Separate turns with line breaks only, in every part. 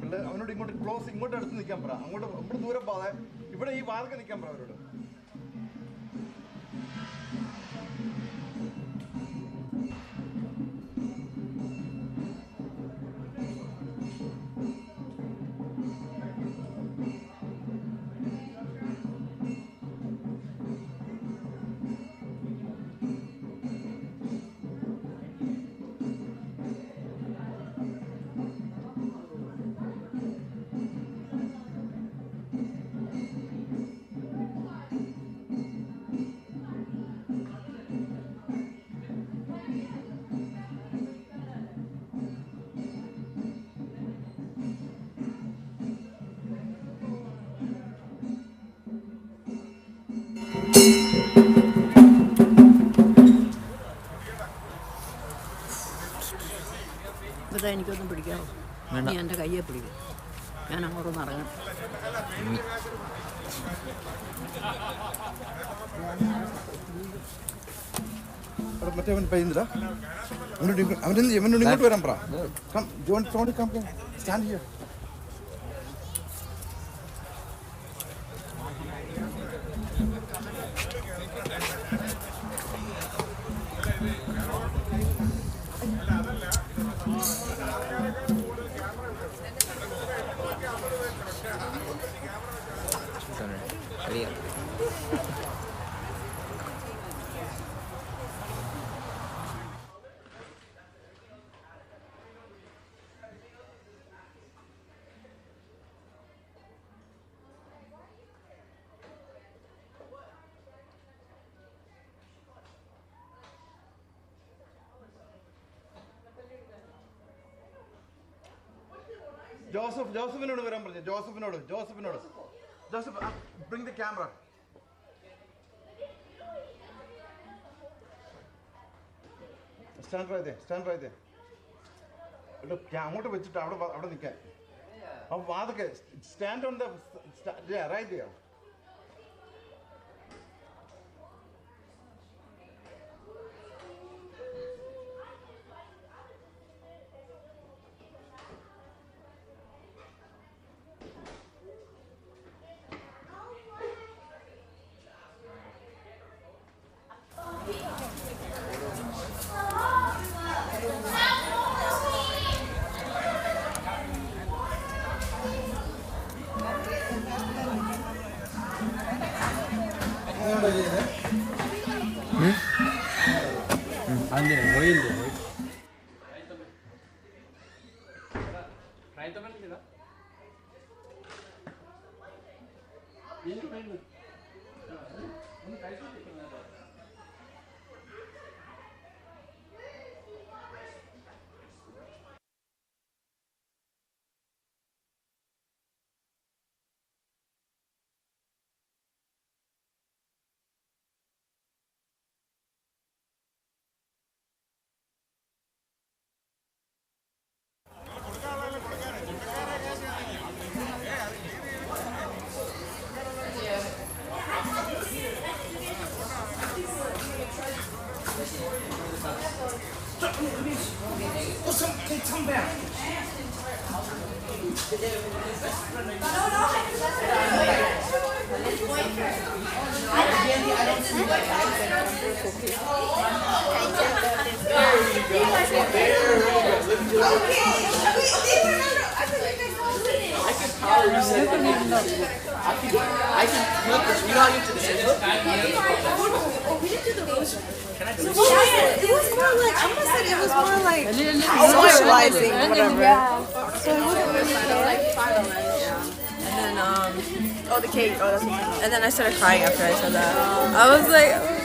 പിള്ളേർ അവനോട് ഇങ്ങോട്ട് ക്ലോസ് ഇങ്ങോട്ട് അടുത്ത് നിൽക്കാൻ പറ. അങ്ങോട്ട് ഇവിടെ ദൂരെ പോകാതെ ഇവിടെ ഈ വാർക്ക് നിൽക്കാൻ പറ അവരോട്.
എനിക്കൊന്നും പിടിക്കാമോ? നീ എൻ്റെ കയ്യെ പിടിക്കും. ഞാൻ അങ്ങോട്ടൊന്ന് ഇറങ്ങാം.
മറ്റേ അവൻ പയ്യുന്നില്ല. അവനോട് ഇങ്ങോട്ട് വരാൻ പറ. Stand here. ജോസഫിനോട് വരാൻ പറഞ്ഞു. Joseph bring the camera. Stand right there. അങ്ങോട്ട് വെച്ചിട്ട് അവിടെ നിൽക്കാൻ. അപ്പോൾ അതൊക്കെ stand on the right there.
socializing, whatever. So it wasn't really and then oh, the cake. Oh, that's what. And then I started crying after I said that. I was like.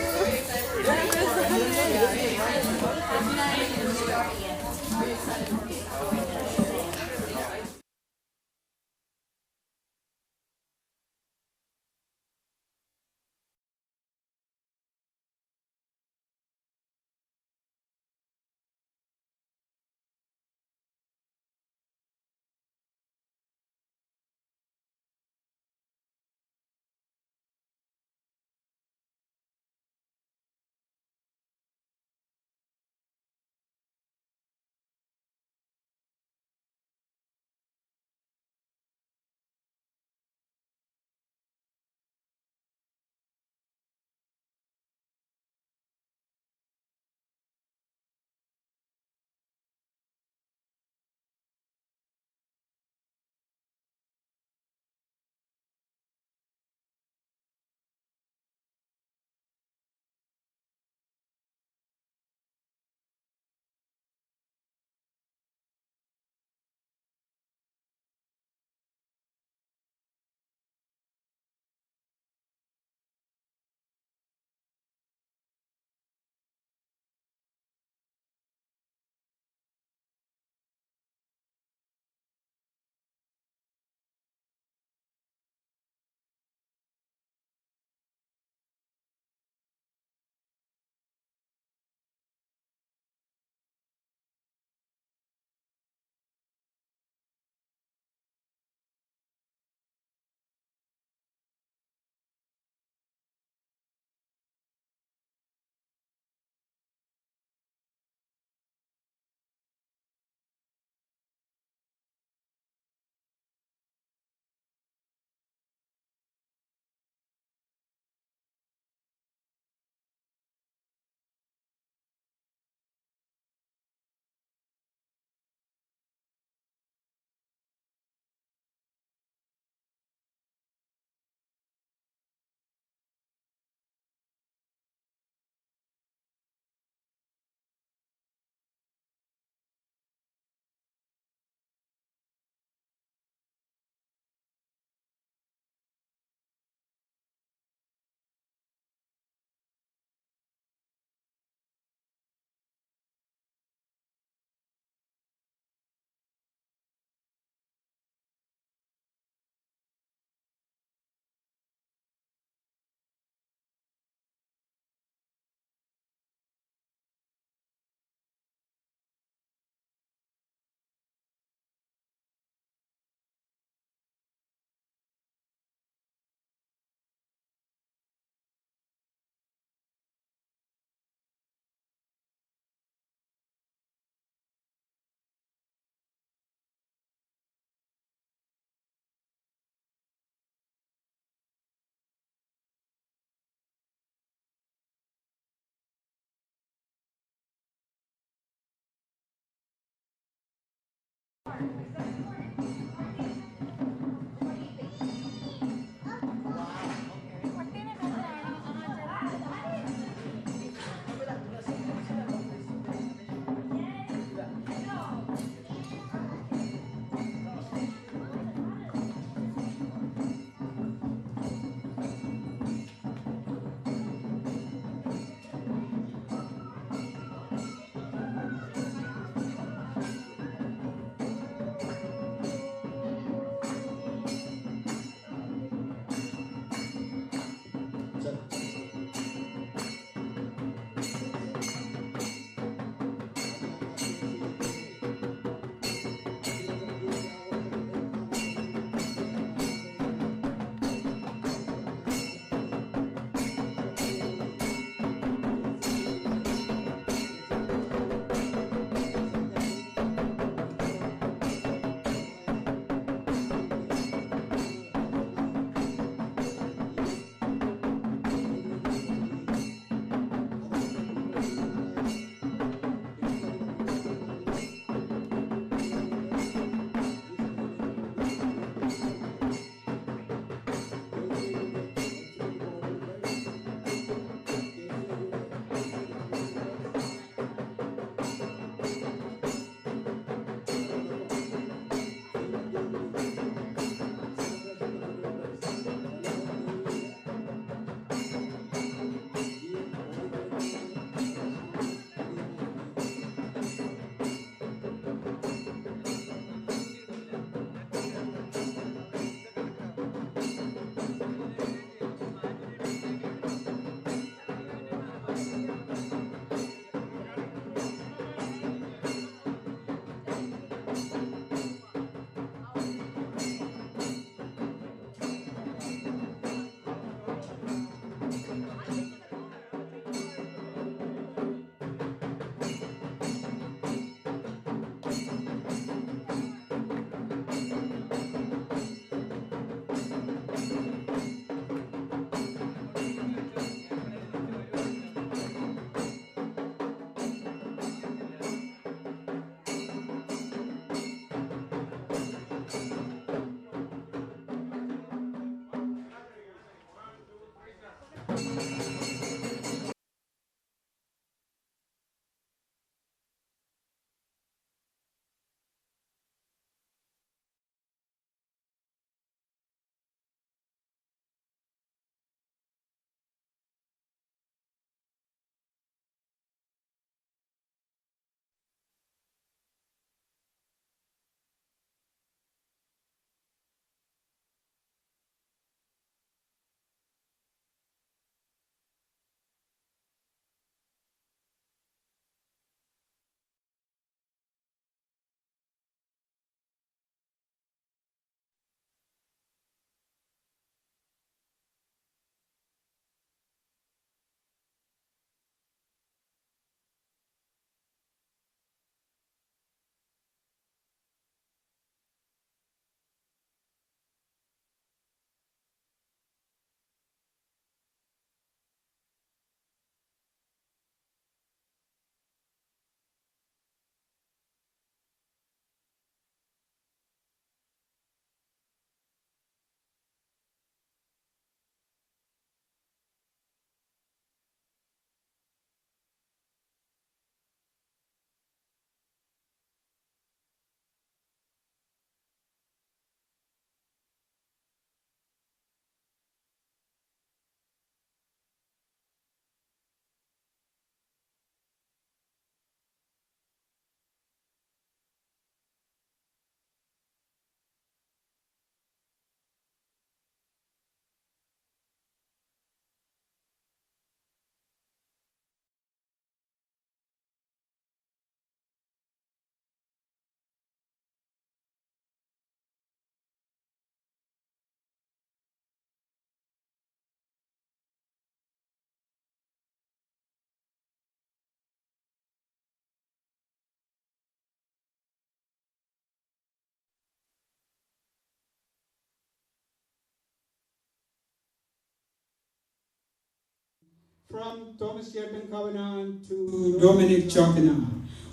From Thomas Jeffery Covenant to Dominic Chocana,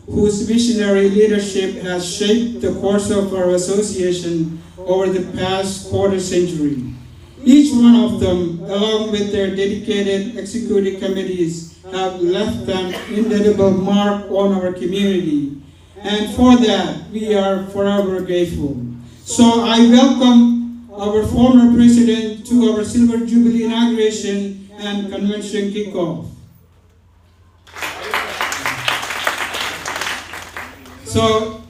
whose visionary leadership has shaped the course of our association over the past quarter century. Each one of them, along with their dedicated executive committees, have left an indelible mark on our community. And for that, we are forever grateful. So I welcome our former president to our Silver Jubilee inauguration and convention kickoff. So,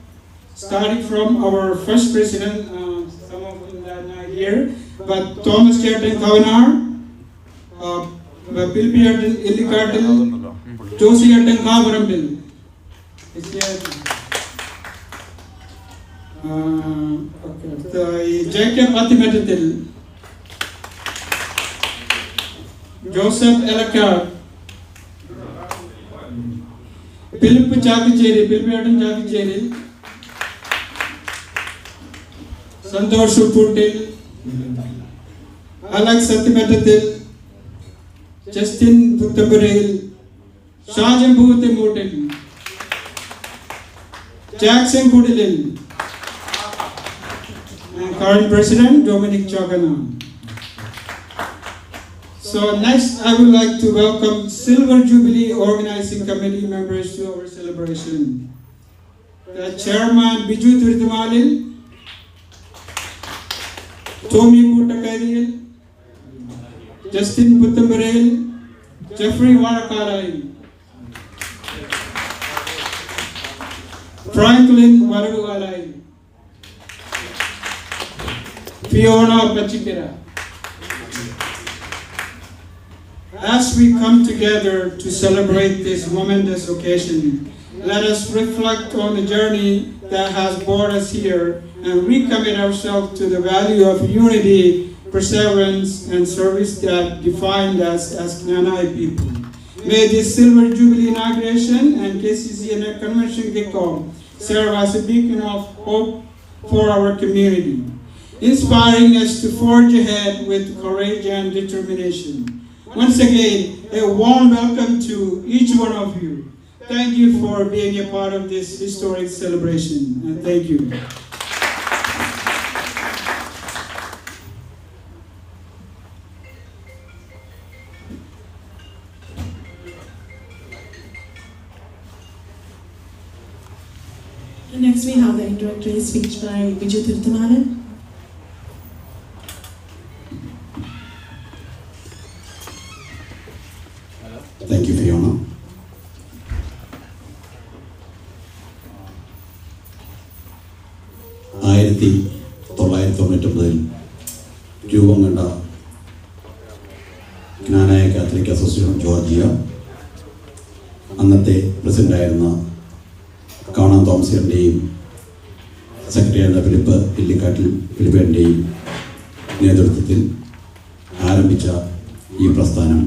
starting from our first president, some of them are not here, but Thomas Cherton Kavanagh, Pilpi Cherton Illikartil, Jose Kaparampil. Jacob Athimettil, Joseph Elakar, Philip Chackacheril, Chackacheril, Santosh Putil, Alex Athimettil, Justin Thuttambaril, Shaji Mutil, Jackson Kudilil, and current President Dominic Chagana. So next, I would like to welcome Silver Jubilee Organizing Committee members to our celebration. The Chairman Biju Tirthimalil, Tommy Kutakairil, Justin Thuttambaril, Jeffery Vazhakalayil, Franklin Vazhakalayil, Fiona Pachikira. As we come together to celebrate this momentous occasion, let us reflect on the journey that has brought us here and recommit ourselves to the value of unity, perseverance, and service that define us as Knanaya people. May this Silver Jubilee inauguration and KCCNA convention kickoff serve as a beacon of hope for our community, inspiring us to forge ahead with courage and determination. Once again, a warm welcome to each one of you. Thank you for being a part of this historic celebration, and thank you.
Next, we have the introductory speech by Biju Tirthimalil.
Thank you, Fiona. Knanaya Catholic Association Georgia, Annet President Kana Thommen, Secretary of the Philippine നേതൃത്വത്തിൽ ആരംഭിച്ച ഈ പ്രസ്ഥാനം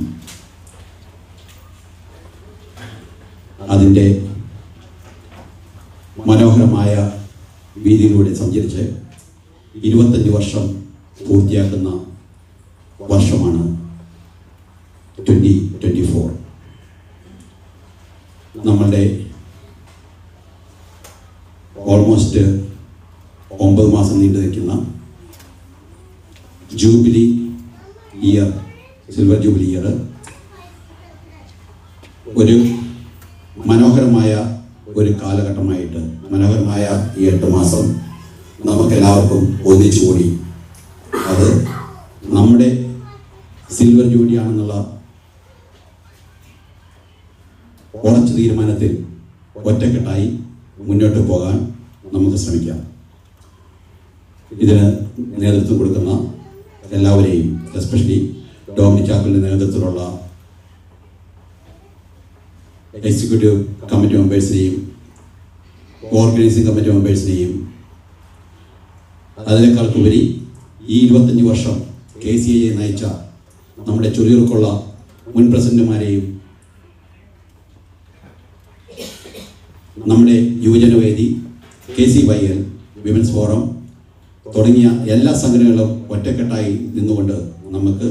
അതിൻ്റെ മനോഹരമായ വീതിയിലൂടെ സഞ്ചരിച്ച് 25 വർഷം പൂർത്തിയാക്കുന്ന വർഷമാണ് 2024. നമ്മളുടെ ഓൾമോസ്റ്റ് 9 മാസം നീണ്ടു നിൽക്കുന്ന jubilee year, silver jubilee year ഒരു മനോഹരമായ ഒരു കാലഘട്ടമായിട്ട്, മനോഹരമായ ഈ 8 മാസം നമുക്കെല്ലാവർക്കും ഒന്നിച്ചുകൂടി അത് നമ്മുടെ സിൽവർ ജൂബിലിയാണെന്നുള്ള ഉറച്ച തീരുമാനത്തിൽ ഒറ്റക്കെട്ടായി മുന്നോട്ട് പോകാൻ നമുക്ക് ശ്രമിക്കാം. ഇതിന് നേതൃത്വം കൊടുക്കുന്ന എല്ലാവരെയും, എസ്പെഷ്യലി ഡൊമിനിക് ചാക്കലിൻ്റെ നേതൃത്വത്തിലുള്ള എക്സിക്യൂട്ടീവ് കമ്മിറ്റി മെമ്പേഴ്സിനെയും ഓർഗനൈസിംഗ് കമ്മിറ്റി മെമ്പേഴ്സിനെയും അതിനേക്കാൾക്കുപരി ഈ 25 വർഷം KCAG നയിച്ച നമ്മുടെ ചുരുക്കമുള്ള മുൻ പ്രസിഡന്റുമാരെയും നമ്മുടെ യുവജനവേദി, KCYL, വിമൻസ് ഫോറം തുടങ്ങിയ എല്ലാ സംഘടനകളും ഒറ്റക്കെട്ടായി നിന്നുകൊണ്ട് നമുക്ക്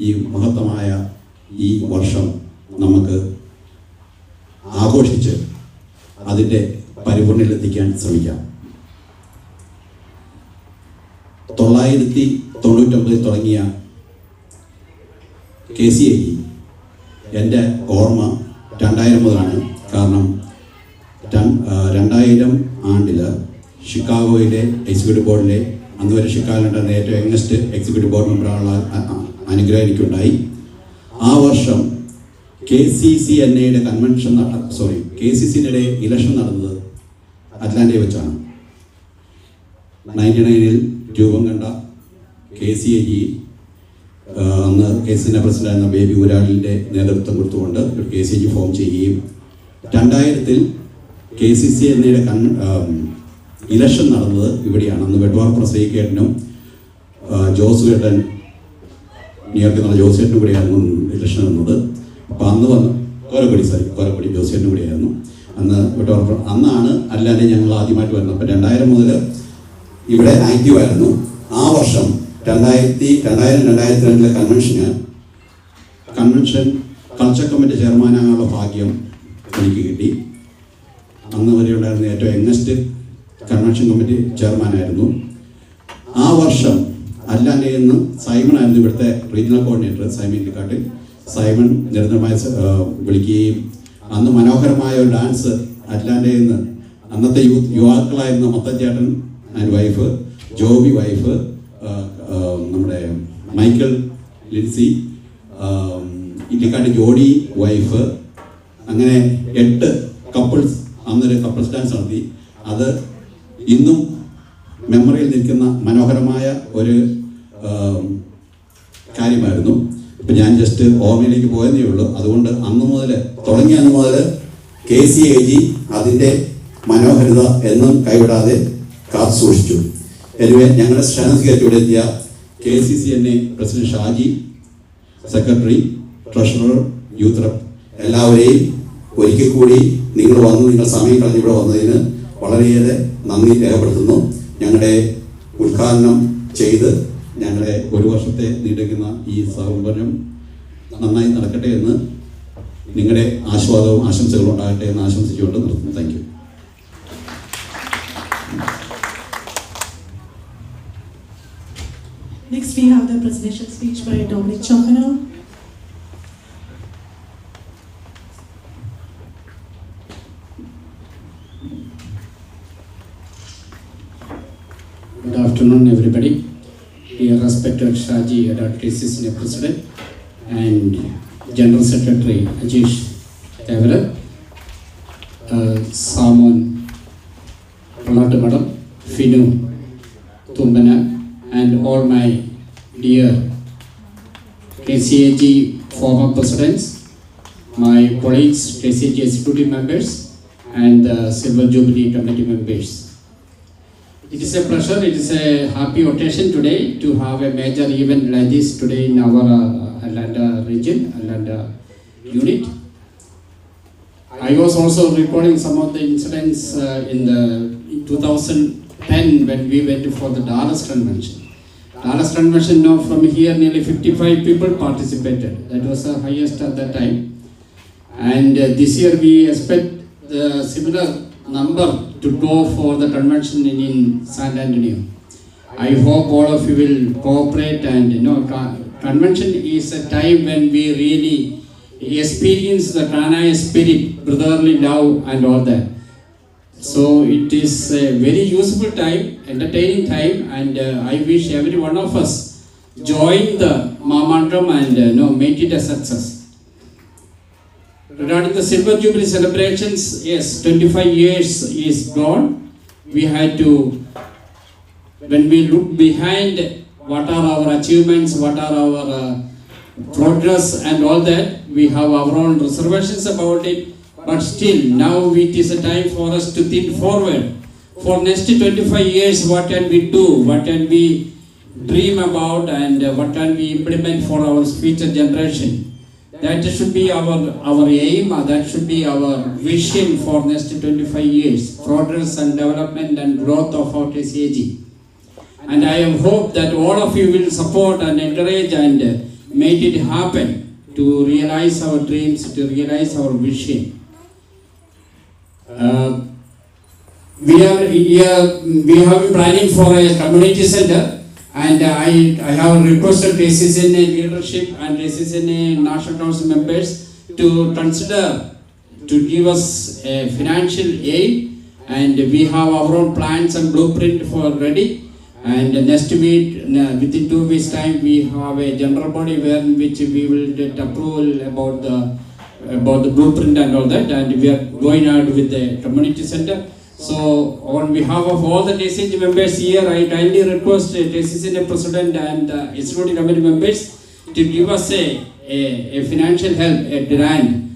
ഈ മഹത്തമായ ഈ വർഷം നമുക്ക് ആഘോഷിച്ച് അതിൻ്റെ പരിപൂർണതയിലെത്തിക്കാൻ ശ്രമിക്കാം. 999 തുടങ്ങിയ KCAG എൻ്റെ ഓർമ്മ 2000 മുതലാണ്. കാരണം 2000 ആണ്ടിൽ ഷിക്കാഗോയിലെ എക്സിക്യൂട്ടീവ് ബോർഡിലെ അന്ന് വരെ ഷിക്കാഗോയിലുണ്ടായിരുന്ന ഏറ്റവും യങ്ങസ്റ്റ് എക്സിക്യൂട്ടീവ് ബോർഡ് മെമ്പറാനുള്ള അനുഗ്രഹം എനിക്കുണ്ടായി. ആ വർഷം KCCNAയുടെ KCCNAയുടെ ഇലക്ഷൻ നടന്നത് അറ്റ്ലാന്റയിൽ വെച്ചാണ്. 99 രൂപം കണ്ട KCAG അന്ന് KCCNA പ്രസിഡന്റായിരുന്ന ബേബി ഊരാളിൻ്റെ നേതൃത്വം കൊടുത്തുകൊണ്ട് ഒരു KCAG ഫോം ചെയ്യുകയും 2000 KCCNAയുടെ ഇലക്ഷൻ നടന്നത് ഇവിടെയാണ്. അന്ന് വെട്ടുവാർ പ്രസംഗിക്കേട്ടനും ജോസുവേട്ടൻ ന്യൂയോർക്കിൽ നിന്നുള്ള ജോസുവേട്ടനും കൂടിയായിരുന്നു ഇലക്ഷൻ നടന്നത്. അപ്പോൾ അന്ന് വന്ന് കോരക്കൊടി ജോസുവേട്ടനും കൂടിയായിരുന്നു അന്ന് വെട്ടുവാർ. അന്നാണ് അല്ലാതെ ഞങ്ങൾ ആദ്യമായിട്ട് വരുന്നത്. അപ്പോൾ 2000 മുതൽ ഇവിടെ ആക്റ്റീവായിരുന്നു. ആ വർഷം 2000-2002 കൺവെൻഷൻ കൾച്ചർ കമ്മിറ്റി ചെയർമാനാകാനുള്ള ഭാഗ്യം എനിക്ക് കിട്ടി. അന്ന് വരെ ഉണ്ടായിരുന്ന ഏറ്റവും യങ്ങസ്റ്റ് കൺവെൻഷൻ കമ്മിറ്റി ചെയർമാനായിരുന്നു. ആ വർഷം അറ്റ്ലാന്റയിൽ നിന്ന് സൈമൺ ആയിരുന്നു ഇവിടുത്തെ റീജിയണൽ കോർഡിനേറ്റർ. സൈമൺ നിരന്തരമായി വിളിക്കുകയും അന്ന് മനോഹരമായ ഒരു ഡാൻസ് അറ്റ്ലാന്റയിൽ നിന്ന് അന്നത്തെ യുവാക്കളായിരുന്ന മത്തച്ചേട്ടൻ ആൻഡ് വൈഫ്, ജോബി വൈഫ്, നമ്മുടെ മൈക്കിൾ ലിൻസി, ഇല്ലിക്കാട്ട് ജോഡി വൈഫ്, അങ്ങനെ 8 കപ്പിൾസ് അന്നൊരു കപ്പിൾസ് ഡാൻസ് നടത്തി. അത് ഇന്നും മെമ്മറിയിൽ നിൽക്കുന്ന മനോഹരമായ ഒരു കാര്യമായിരുന്നു. ഇപ്പം ഞാൻ ജസ്റ്റ് ഓർമ്മയിലേക്ക് പോയതേ ഉള്ളൂ. അതുകൊണ്ട് അന്ന് മുതൽ KCAG അതിൻ്റെ മനോഹരിത എന്നും കൈവിടാതെ കാത്തു സൂക്ഷിച്ചു. എനിവേ, ഞങ്ങളുടെ ക്ഷണികർക്ക് ഇവിടെ എത്തിയ KCCNA president Shaji, secretary, treasurer, youth rep എല്ലാവരെയും ഒരിക്കൽ കൂടി നിങ്ങൾ സമയം കളഞ്ഞ് ഇവിടെ വന്നതിന് വളരെയേറെ നന്ദി രേഖപ്പെടുത്തുന്നു. ഞങ്ങളുടെ ഉദ്ഘാടനം ചെയ്ത് ഞങ്ങളുടെ 1 വർഷത്തെ നീണ്ടുനിൽക്കുന്ന ഈ സംരംഭം നന്നായി നടക്കട്ടെ എന്ന് നിങ്ങളുടെ ആശീർവാദവും ആശംസകളും ഉണ്ടാകട്ടെ എന്ന് ആശംസിച്ചുകൊണ്ട് നിർത്തുന്നു. Thank you.
Next we have the presidential speech by Dominic Chokano.
Good afternoon, everybody. Dear respected Shaji, Edat KCCNA President, and General Secretary Ajish, Samon, Pallattumadam, Phinu, Thoompanal, and all my dear KCAG former presidents, my colleagues, KCAG executive members, and Silver Jubilee committee members. It is a pleasure, it is a happy occasion today to have a major event like this today in our Atlanta region, Atlanta unit. I was also recalling some of the incidents in 2010 when we went for the Dallas Convention. Dallas Convention, now from here nearly 55 people participated. That was the highest at that time. And this year we expect the similar number to go for the convention in San Antonio. I hope all of you will cooperate, and convention is a time when we really experience the Knanaya spirit, brotherly love and all that. So it is a very useful time, entertaining time, and I wish every one of us join the Mamantram and make it a success. Regarding the Silver Jubilee celebrations, yes, 25 years is gone. We had to, when we look behind what are our achievements, what are our progress and all that, we have our own reservations about it. But still, now it is a time for us to think forward. For next 25 years, what can we do? What can we dream about? And what can we implement for our future generation? That should be our aim. That should be our vision for next 25 years. Progress and development and growth of our KCAG. And I hope that all of you will support and encourage and make it happen to realize our dreams, to realize our vision. We have been planning for a community center, and I have requested KCCNA leadership and KCCNA National Council members to consider to give us a financial aid, and we have our own plans and blueprint for ready. And next week, within 2 weeks' time, we have a general body in which we will get approval about the blueprint and all that, and we are going out with the community center. So, on behalf of all the KCAG members here, I kindly request KCCNA President and Executive Committee members to give us a financial help, a grant.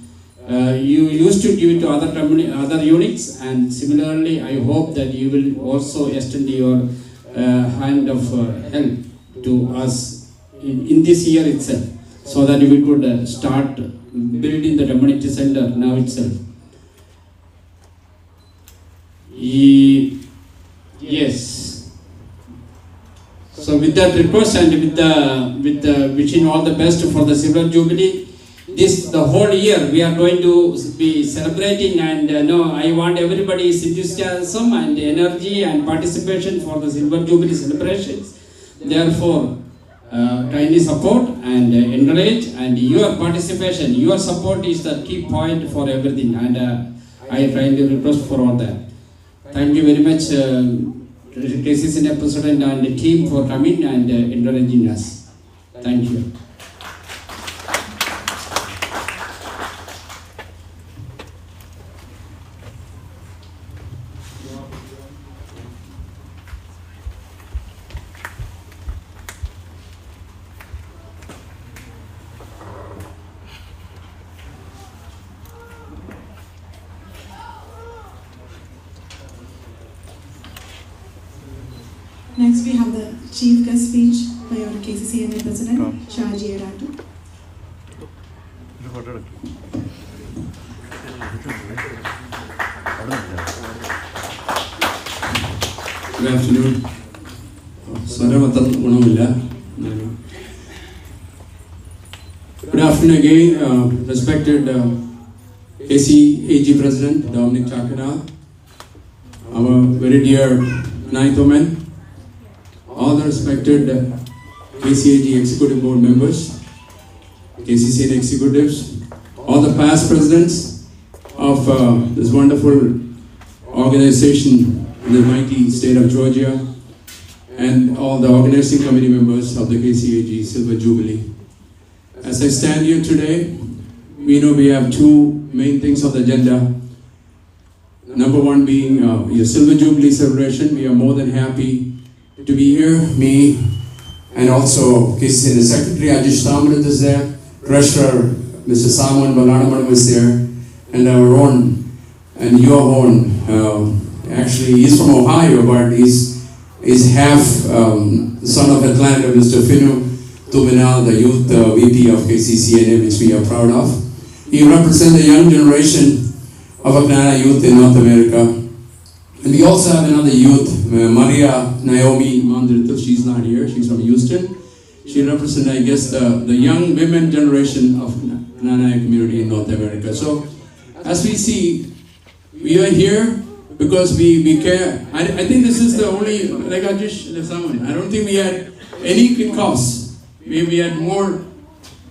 You used to give it to other units, and similarly, I hope that you will also extend your hand of help to us in this year itself, so that we could start building the community center now itself. Yes. So with that request and with the wishing all the best for the Silver Jubilee, the whole year we are going to be celebrating, and I want everybody's enthusiasm and energy and participation for the Silver Jubilee celebrations. Therefore, kindly support and encourage, and your participation, your support is the key point for everything, and I kindly request for all that. Thank you very much, KCCNA President and the team, for coming and encouraging us. Thank you.
Next, we have the chief guest speech by our KCCNA President, Shaji, Edat.
Good afternoon. Good afternoon again, respected KCAG President Dominic Chackacheril, our very dear Knai Thommen, all the respected KCAG Executive Board members, KCCNA executives, all the past presidents of this wonderful organization in the mighty state of Georgia, and all the organizing committee members of the KCAG Silver Jubilee. As I stand here today, we know we have two main things on the agenda. Number one being your Silver Jubilee celebration. We are more than happy to be here. Me and also KCCNA Secretary Ajish Thamarath is there, Treasurer Mr. Samon Pallattumadam is there, and our own and your own. Actually, he's from Ohio, but he's half son of Atlanta, Mr. Phinu, Thoompanal, the youth VP of KCCNA, which we are proud of. He represents the young generation of Knanaya youth in North America. And we also have another youth, Maria Naomi Mandrito. She's not here, she's from Houston. She represents, I guess, the young women generation of Knanaya community in North America. So, as we see, we are here because we care. I think this is the only, like Ajish and Samon, I don't think we had any kickoffs. We had more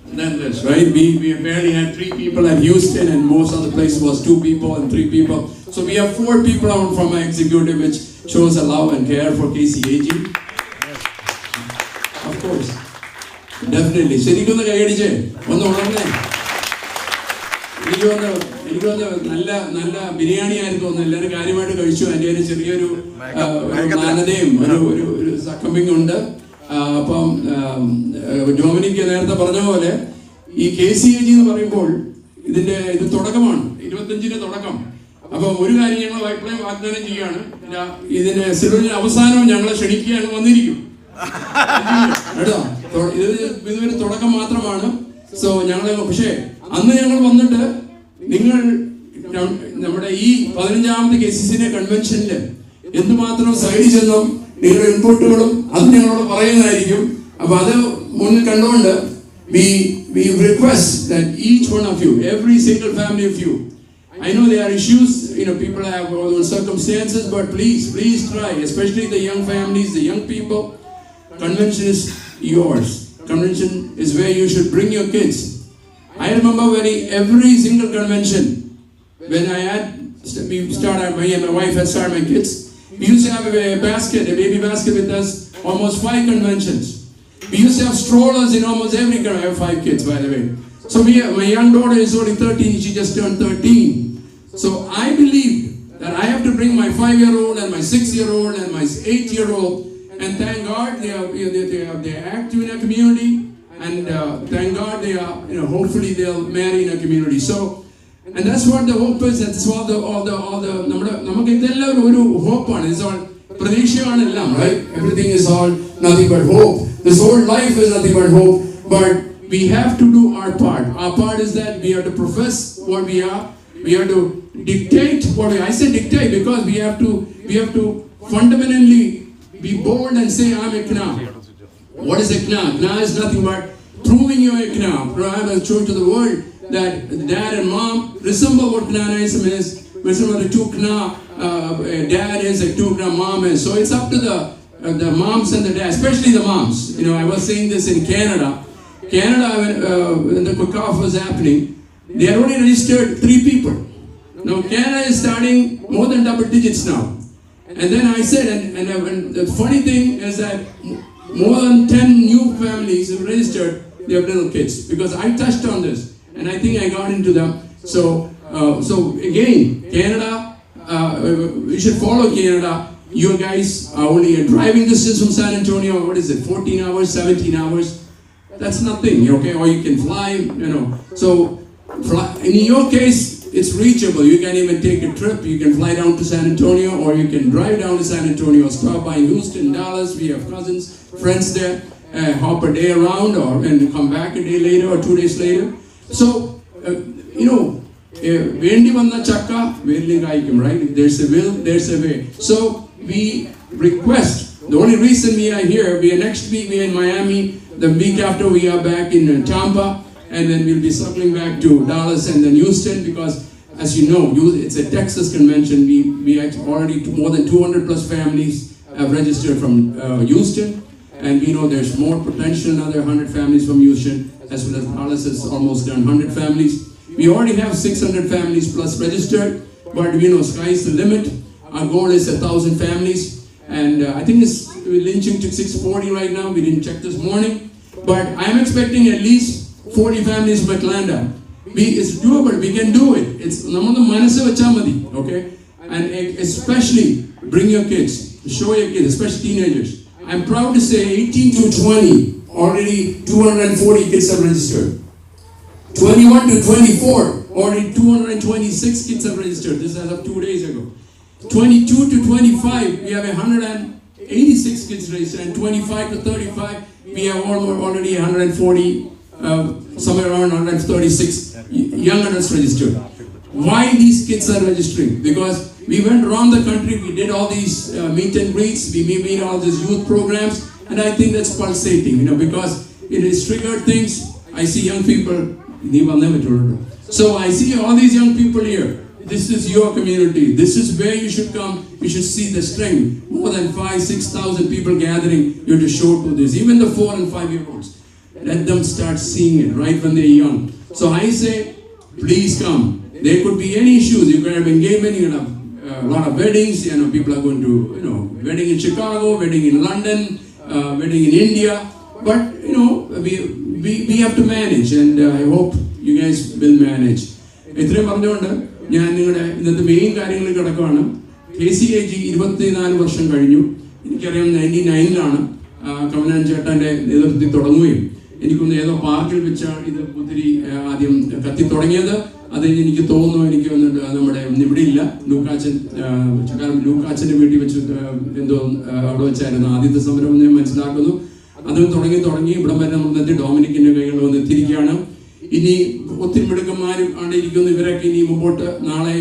than this, right? We barely had 3 people at Houston, and most of the place was 2 people and 3 people. So we have 4 people out from our executive, which shows a love and care for KCAG. Of course. Definitely. ശരിക്കും കൈയടിച്ചേ ഒന്ന് ഉണർന്നേ. എനിക്ക് നല്ല ബിരിയാണി ആയിരുന്നു തോന്നുന്നു. എല്ലാവരും കാര്യമായിട്ട് കഴിച്ചു. അതിൻ്റെ ഒരു ചെറിയൊരു മാനതയും ഒരു സക്കമ്പിങ് ഉണ്ട്. അപ്പം ഡൊമിനിക് നേരത്തെ പറഞ്ഞ പോലെ ഈ KCAG എന്ന് പറയുമ്പോൾ ഇത് തുടക്കമാണ്, 25-ന് തുടക്കം. അപ്പം ഒരു കാര്യം ഞങ്ങൾ വാഗ്ദാനം ചെയ്യുകയാണ്, ഇതിന്റെ സിൽവറിന്റെ അവസാനവും ഞങ്ങളെ ക്ഷണിക്കുകയാണ് വന്നിരിക്കും കേട്ടോ. ഇതൊരു തുടക്കം മാത്രമാണ്. സോ ഞങ്ങളെ പക്ഷേ അന്ന് ഞങ്ങൾ വന്നിട്ട് നിങ്ങൾ നമ്മുടെ ഈ 15ാമത്തെ KCCNA കൺവെൻഷനിൽ എന്തുമാത്രം സൈഡിൽ ചെന്നും നിങ്ങളുടെ ഇൻപുട്ടുകളും അത് ഞങ്ങളോട് പറയുന്നതായിരിക്കും. അപ്പൊ അത് മുന്നിൽ കണ്ടുകൊണ്ട് we request that each one of you, every single family of you, I know there are issues, people have all those circumstances, but please try, especially the young families, the young people. Convention is yours. Convention is where you should bring your kids. I remember every single convention, when me and my wife had started my kids, we used to have a baby basket with us, almost 5 conventions. We used to have strollers in almost every convention. I have 5 kids, by the way. So my young daughter is only 13, she just turned 13. So I believe that I have to bring my 5-year-old and my 6-year-old and my 8-year-old, and thank God they are active in a community, and thank God they are, hopefully they'll marry in a community. So, and that's what the hope is. That's all the hope on. It's all right? Everything is all nothing but hope. This whole life is nothing but hope. But we have to do our part. Our part is that we have to profess what we are. We have to dictate what we are. I say dictate because we have to fundamentally be bold and say, I'm a Knai. What is a Knai? Knai is nothing but proving you're a Knai. I have shown to the world that dad and mom resemble what Knanaism is. Resemble the 2 Knai. Dad is a 2 Knai, mom is. So it's up to the moms and the dads, especially the moms. I was saying this in Canada. When the Kickoff was happening, they had only registered 3 people. Now Canada is starting more than double digits now. And then I said, and the funny thing is that more than 10 new families have registered their little kids, because I touched on this and I think I got into them. So again, Canada, we should follow Canada. You guys are only a driving distance from San Antonio. What is it? 14 hours, 17 hours. That's nothing, okay? Or you can fly, So in your case, it's reachable. You can even take a trip. You can fly down to San Antonio, or you can drive down to San Antonio, stop by in Houston, Dallas. We have cousins, friends there. Hop a day around, and come back a day later or 2 days later. So, Vendi vanna chakka, vedli kaikum, right? If there's a will, there's a way. So we request. The only reason we are here, next week we are in Miami. The week after we are back in Tampa, and then we'll be circling back to Dallas and then Houston, because as you know, it's a Texas convention. We already more than 200 plus families have registered from Houston, and we know there's more potential, another 100 families from Houston, as well as Dallas has almost done 100 families. We already have 600 families plus registered, but sky's the limit. Our goal is 1,000 families, and I think we're lynching to 640 right now. We didn't check this morning, but I'm expecting at least 40 families from Atlanta. It's doable. We can do it. It's okay? And especially bring your kids, show your kids, especially teenagers. I'm proud to say 18 to 20, already 240 kids have registered. 21 to 24, already 226 kids have registered. This is as of 2 days ago. 22 to 25, we have 186 kids registered, and 25 to 35, we have already 140, somewhere around 136 young adults registered. Why these kids are registering? Because we went around the country, we did all these meet and greets, we made all these youth programs, and I think that's pulsating, because it has triggered things. I see young people, so I see all these young people here. This is your community. This is where you should come. You should see the strength. More than 5,000-6,000 people gathering. You have to show to this. Even the 4 and 5-year-olds. Let them start seeing it right when they're young. So I say, please come. There could be any issues. You can have engagement. You can have a lot of weddings. People are going to, wedding in Chicago, wedding in London, wedding in India. But we have to manage, and I hope you guys will manage. ഇന്നത്തെ main കാര്യങ്ങൾ കിടക്കുകയാണ്. KCAG 24 വർഷം കഴിഞ്ഞു. എനിക്കറിയാം 99-ലാണ് കമനാൻ ചേട്ടൻ്റെ നേതൃത്വത്തിൽ തുടങ്ങുകയും എനിക്കൊന്ന് ഏതോ പാർക്കിൽ വെച്ചാണ് ഇത് ഒത്തിരി ആദ്യം കത്തി തുടങ്ങിയത്. അത് എനിക്ക് തോന്നുന്നു, എനിക്ക് നമ്മുടെ ഇവിടെ ഇല്ല, ലൂക്കാച്ചൻ്റെ വീട്ടിൽ വെച്ച് എന്തോ അവിടെ വെച്ചായിരുന്നു ആദ്യത്തെ സമരം എന്ന് ഞാൻ മനസ്സിലാക്കുന്നു. അത് തുടങ്ങി ഇവിടം വരെ നമ്മൾ ഡൊമിനിക്കിൻ്റെ കൈകളിൽ വന്ന് എത്തിയിരിക്കുകയാണ്. ഇനി ഒത്തിരി മിടുക്കന്മാരും ആണ് ഇരിക്കുന്നു. ഇവരൊക്കെ ഇനി മുമ്പോട്ട് നാളെ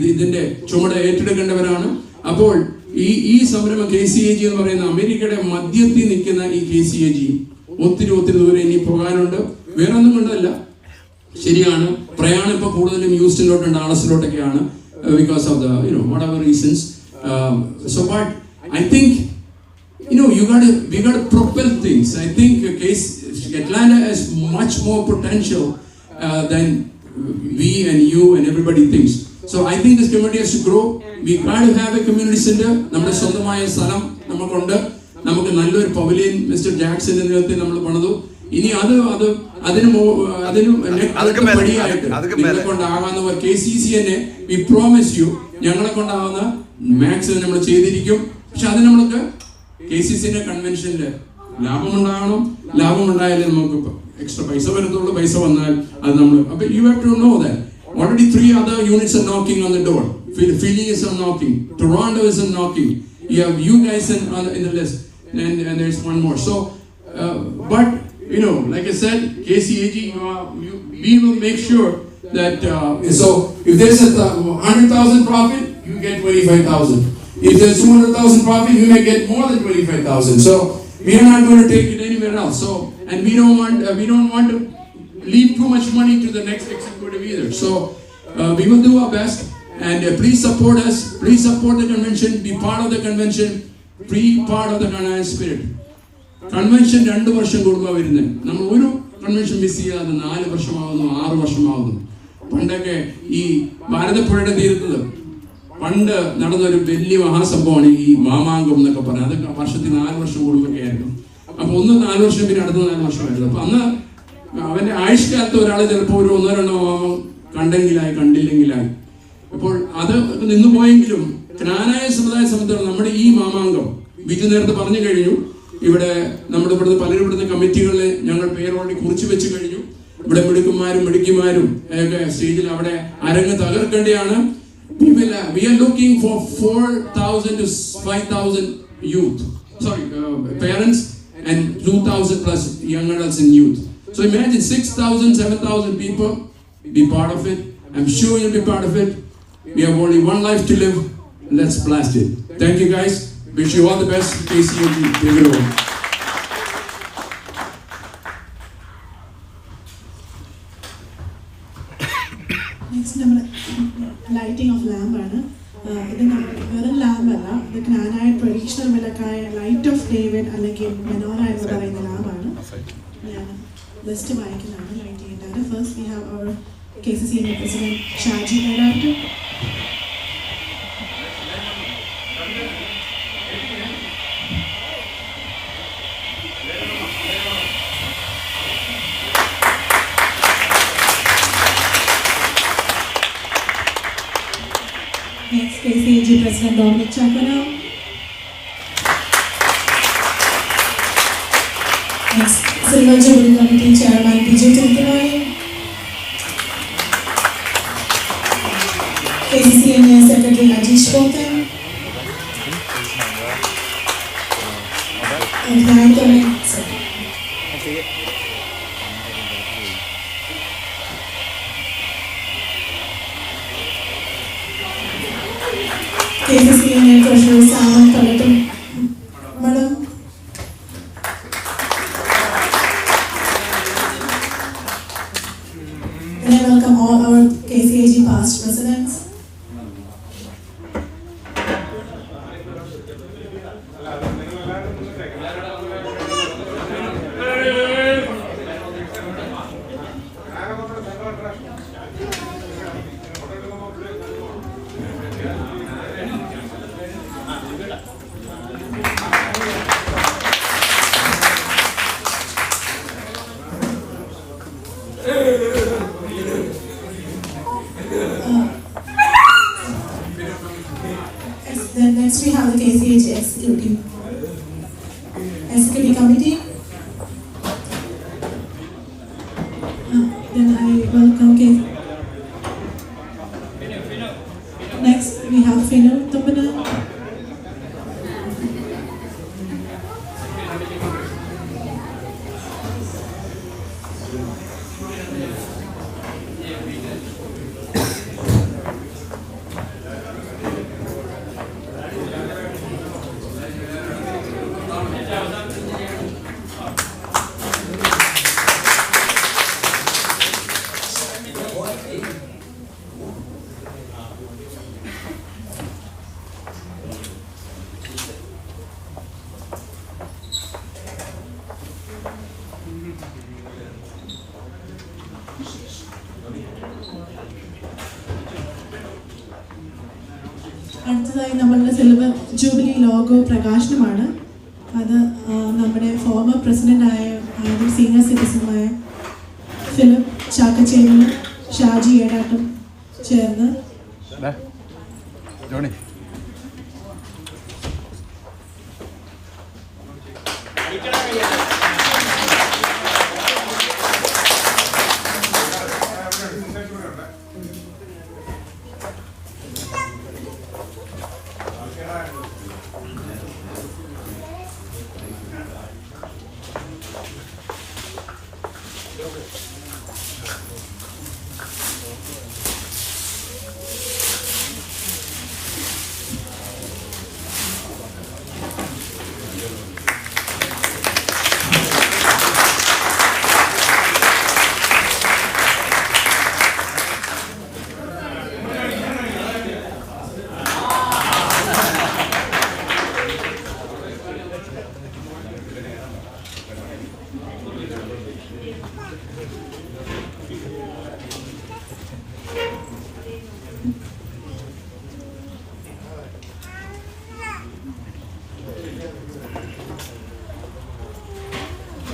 ഇതിന്റെ ചുമട് ഏറ്റെടുക്കേണ്ടവരാണ്. അപ്പോൾ ഈ സംരംഭം KCAG എന്ന് പറയുന്ന അമേരിക്കയുടെ മധ്യത്തിൽ നിൽക്കുന്ന ഈ KCAG ഒത്തിരി ദൂരം ഇനി പോകാനുണ്ട്. വേറെ ഒന്നും കൊണ്ടല്ല, ശരിയാണ്, പ്രയാണം ഇപ്പോൾ കൂടുതലും ഹ്യൂസ്റ്റണിലോട്ടുണ്ട്, ഡാളസിലോട്ടൊക്കെയാണ്, because of the whatever reasons. So but I think we got to propel things. I think Atlanta has much more potential than we and you and everybody thinks. So I think this community has to grow. We got to have a community center. നമ്മുടെ സ്വന്തമായ സ്ഥലം നമുക്കുണ്ട്. നമുക്ക് നല്ലൊരു pavilion mister ജാക്സന്റെ നേതൃത്വത്തിൽ നമ്മൾ പണിതു. ഇനി അതിനും പടിയായിട്ട് നിങ്ങളെ കൊണ്ടാകാവുന്ന KCCNA we promise you ഞങ്ങളെ കൊണ്ടാവുന്ന മാക്സിമം നമ്മൾ ചെയ്തിരിക്കും. പക്ഷെ അത് നമ്മൾക്ക് KCCNA കൺവെൻഷനിൽ ലാഭമുണ്ടായാലേ നമുക്ക് എക്സ്ട്രാ പൈസ വരത്തുള്ളൂ. പൈസ വന്നാൽ അത് നമ്മൾ you have to know that already 3 other units are knocking on the door. Philly is knocking, Toronto is knocking, you have you guys in the list, and there's one more. So but like I said, KCAG, we will make sure that so if there's a 100,000 profit, you get 25,000. If there's 200,000 profit, you may get more than 25,000. So we are not going to take it anywhere else. So and we don't want to leave too much money to the next executive either. So we will do our best, and please support us. Please support the convention. Be part of the convention. Be part of the Knanaya spirit. Convention 2 വർഷം കൂടുമ്പോൾ വരുന്നത്. നമ്മൾ ഒരു convention miss ചെയ്യാതെ 4 വർഷമാകുന്നു, 6 വർഷമാകുന്നു. പണ്ടൊക്കെ ഈ ഭാരതപ്പുഴയുടെ തീരത്ത് പണ്ട് നടന്നൊരു വലിയ മഹാസംഭവമാണ് ഈ മാമാങ്കം എന്നൊക്കെ പറഞ്ഞത്. അതൊക്കെ വർഷത്തിൽ 4 വർഷം കൂടുമ്പോഴൊക്കെ ആയിരുന്നു. അപ്പൊ 4 വർഷം, പിന്നെ അടുത്ത 4 വർഷമായിരുന്നു. അപ്പൊ അന്ന് അവന്റെ ആയുഷ്കാലത്ത് ഒരാൾ ചിലപ്പോൾ ഒരു 1-2 മാമം കണ്ടില്ലെങ്കിലായി. അപ്പോൾ അത് നിന്നു പോയെങ്കിലും ജ്ഞാനായ സമുദായ സംബന്ധിച്ചിടത്തോളം നമ്മുടെ ഈ മാമാങ്കം ബിജു നേരത്തെ പറഞ്ഞു കഴിഞ്ഞു. ഇവിടെ നമ്മുടെ ഇവിടുന്ന് പലരും ഇവിടുന്ന് കമ്മിറ്റികളിൽ ഞങ്ങൾ പേര് ഓൾറെഡി കുറിച്ച് വെച്ച് കഴിഞ്ഞു. ഇവിടെ മിടുക്കിമാരും ഒക്കെ സ്റ്റേജിൽ അവിടെ അരങ്ങ് തകർക്കേണ്ടതാണ്. We are looking for 4,000 to 5,000 parents and 2,000 plus young adults and youth. So imagine 6,000, 7,000 people be part of it. I'm sure you'll be part of it. We have only one life to live. Let's blast it. Thank you guys. Wish you all the best. KCAG. Take it over.
Next number, lighting of lamp ആണ്. ഇത് വെറും ലാമ്പല്ല, ഇത് ജ്ഞാനായ traditional വിളക്കായ light of David അല്ലെങ്കിൽ menorah എന്ന് പറയുന്ന ലാമ്പാണ്. ഞാൻ ലിസ്റ്റ് വായിക്കുന്നതാണ് ലൈറ്റ് ചെയ്യേണ്ടത്. First we have our KCCNA President Shaji Edat. Next, KCAG President Chackacheril. Next, Silver Jubilee Committee Chairman Knai. KCCNA Secretary Ajish and Thommen. KCCNA Treasurer Samon, Pallattumadam. And I welcome all our KCAG past presidents. Then next we have the KCAG Executive Committee. Then I welcome Next we have Phinu, Thoompanal. അടുത്തതായി നമ്മളുടെ silver jubilee logo പ്രകാശനമാണ്. അത് നമ്മുടെ former പ്രസിഡൻ്റായ senior സിറ്റിസണായ Philip ചാക്കച്ചേരിലും Shaji ഏടാട്ടും ചേർന്ന്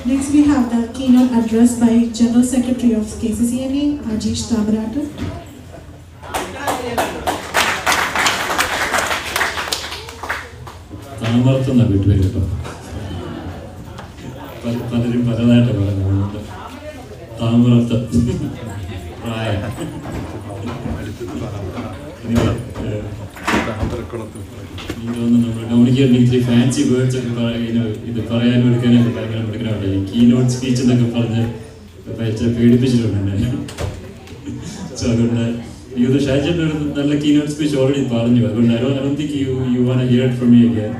Next, we have the keynote address by General Secretary of KCCNA, Ajish Thamarath.
Thamarath na bitu vello. Palarum palayata parayunnundu. Thamarath. Raya. Communicate fancy words of the Parayan keynote speech in the Kaparampil. So you the Shaji the keynote speech already pardon you. I don't think you want to hear it from me again.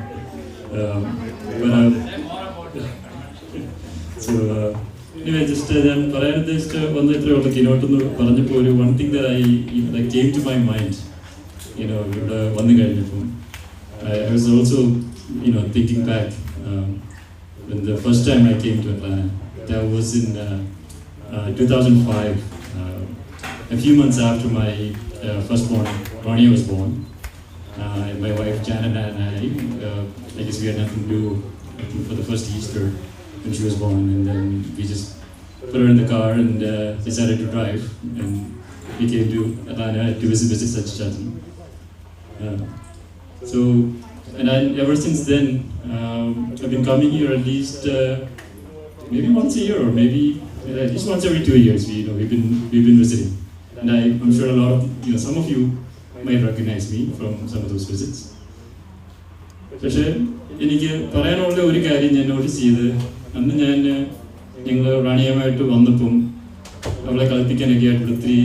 So anyway, just then Parayan just one day through the keynote one thing that that came to my mind. One thing I was also, thinking back when the first time I came to Atlanta. That was in 2005, a few months after my firstborn, Ronnie, was born. My wife Janet and I guess we had nothing to do for the first Easter when she was born, and then we just put her in the car and decided to drive, and we came to Atlanta to visit Shaji. And ever since then, I've been coming here at least maybe once a year, or maybe at least once every 2 years. We've been visiting, and I'm sure a lot of some of you might recognize me from some of those visits. പക്ഷേ എനിക്ക് പറയാനുള്ള ഒരു കാര്യം ഞാൻ notice ചെയ്ത്, അന്ന് ഞങ്ങൾ റാണിയുമായിട്ട് വന്നപ്പം അവളെ കളിപ്പിക്കാനൊക്കെ ആയിട്ട് ഒത്തിരി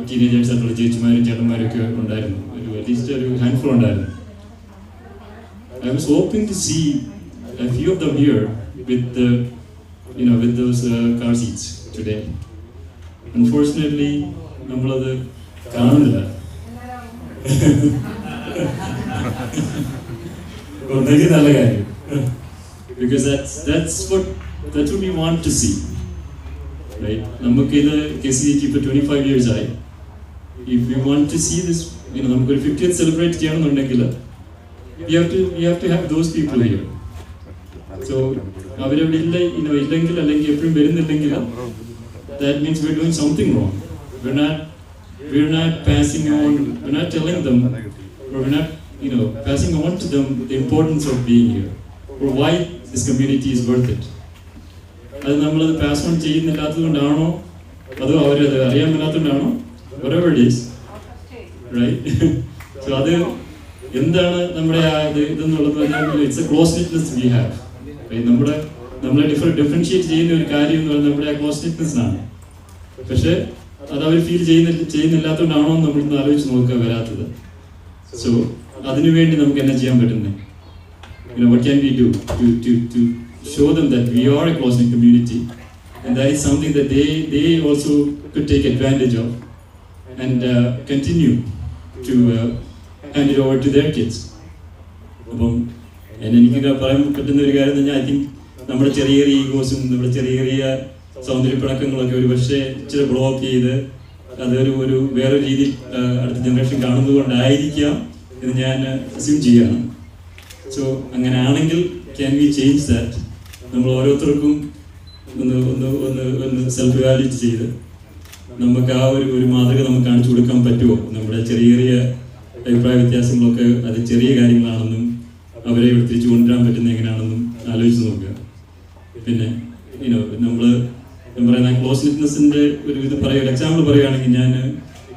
ടീനേജേഴ്സ് ആയിട്ടുള്ള ചേച്ചിമാരും ചേട്ടന്മാരും ഒക്കെ ഉണ്ടായിരുന്നു. At least a handful ഉണ്ടായിരുന്നു. I was hoping to see a few of them here with those car seats today. Unfortunately, നമ്മളത് കാണുന്നില്ല. നല്ല കാര്യം. Because that's what we want to see, right? നമുക്ക് ഇത് KCAG ഇപ്പോൾ 25 years ആയി. If we want to see this, നമുക്ക് 50th celebrate ചെയ്യണമെന്നുണ്ടെങ്കിൽ we have to have those people here. So അവരവിടെ ഇല്ലെങ്കിൽ അല്ലെങ്കിൽ എപ്പോഴും വരുന്നില്ലെങ്കിൽ that means we're doing something wrong. We're not passing on, we're not telling them, or we're not passing on to them the importance of being here, or why this community is worth it. അത് നമ്മളത് pass on ചെയ്യുന്നില്ലാത്തതുകൊണ്ടാണോ അതോ അവരത് അറിയാൻ മേലാത്തതുകൊണ്ടാണോ, whatever it is, right? So അത് എന്താണ് നമ്മുടെ ഇതെന്നുള്ളത് it's A ക്ലോസ്നെറ്റ്നെസ് we have. നമ്മളെ differentiate ചെയ്യുന്ന ഒരു കാര്യം എന്ന് പറയുന്നത് നമ്മുടെ ആ ക്ലോസ്നെറ്റ്നെസ്സിനാണ്. പക്ഷെ അത് അവർ ഫീൽ ചെയ്യുന്നില്ലാത്തതുകൊണ്ടാണോ നമ്മളൊന്ന് ആലോചിച്ച് നോക്കുക വരാത്തത്. സോ അതിനുവേണ്ടി നമുക്ക് എന്നാ ചെയ്യാൻ പറ്റുന്നത്? What can we do to show them that we are a close-knit community, and that is something that they also could take advantage of and continue to hand it over to their kids. അപ്പം എനിക്ക് പറയാൻ പറ്റുന്ന ഒരു കാര്യം എന്ന് പറഞ്ഞാൽ, I think നമ്മുടെ ചെറിയ ചെറിയ ഈഗോസും നമ്മുടെ ചെറിയ ചെറിയ സൗന്ദര്യപ്പിണക്കങ്ങളൊക്കെ ഒരു പക്ഷേ ഇച്ചിരി ബ്ലോക്ക് ചെയ്ത് അതൊരു വേറെ രീതിയിൽ അടുത്ത ജനറേഷൻ കാണുന്നത് കൊണ്ടായിരിക്കാം എന്ന് ഞാൻ അസ്യൂം ചെയ്യുകയാണ്. സോ അങ്ങനെയാണെങ്കിൽ ക്യാൻ വി ചേഞ്ച് ദാറ്റ്? നമ്മൾ ഓരോരുത്തർക്കും ഒന്ന് സെൽഫ് വാല്യൂറ്റ് ചെയ്ത് നമുക്ക് ആ ഒരു മാതൃക നമുക്ക് കാണിച്ചു കൊടുക്കാൻ പറ്റുമോ? നമ്മുടെ ചെറിയ ചെറിയ അഭിപ്രായ വ്യത്യാസങ്ങളൊക്കെ അത് ചെറിയ കാര്യങ്ങളാണെന്നും അവരെ ഇവിടെ തിരിച്ചു കൊണ്ടുവരാൻ പറ്റുന്ന എങ്ങനെയാണെന്നും ആലോചിച്ച് നോക്കുക. പിന്നെ നമ്മൾ പറയുന്ന ക്ലോസ്നെസ്നെസ്സിൻ്റെ ഒരു ഇത് പറയുക, എക്സാമ്പിൾ പറയുകയാണെങ്കിൽ ഞാൻ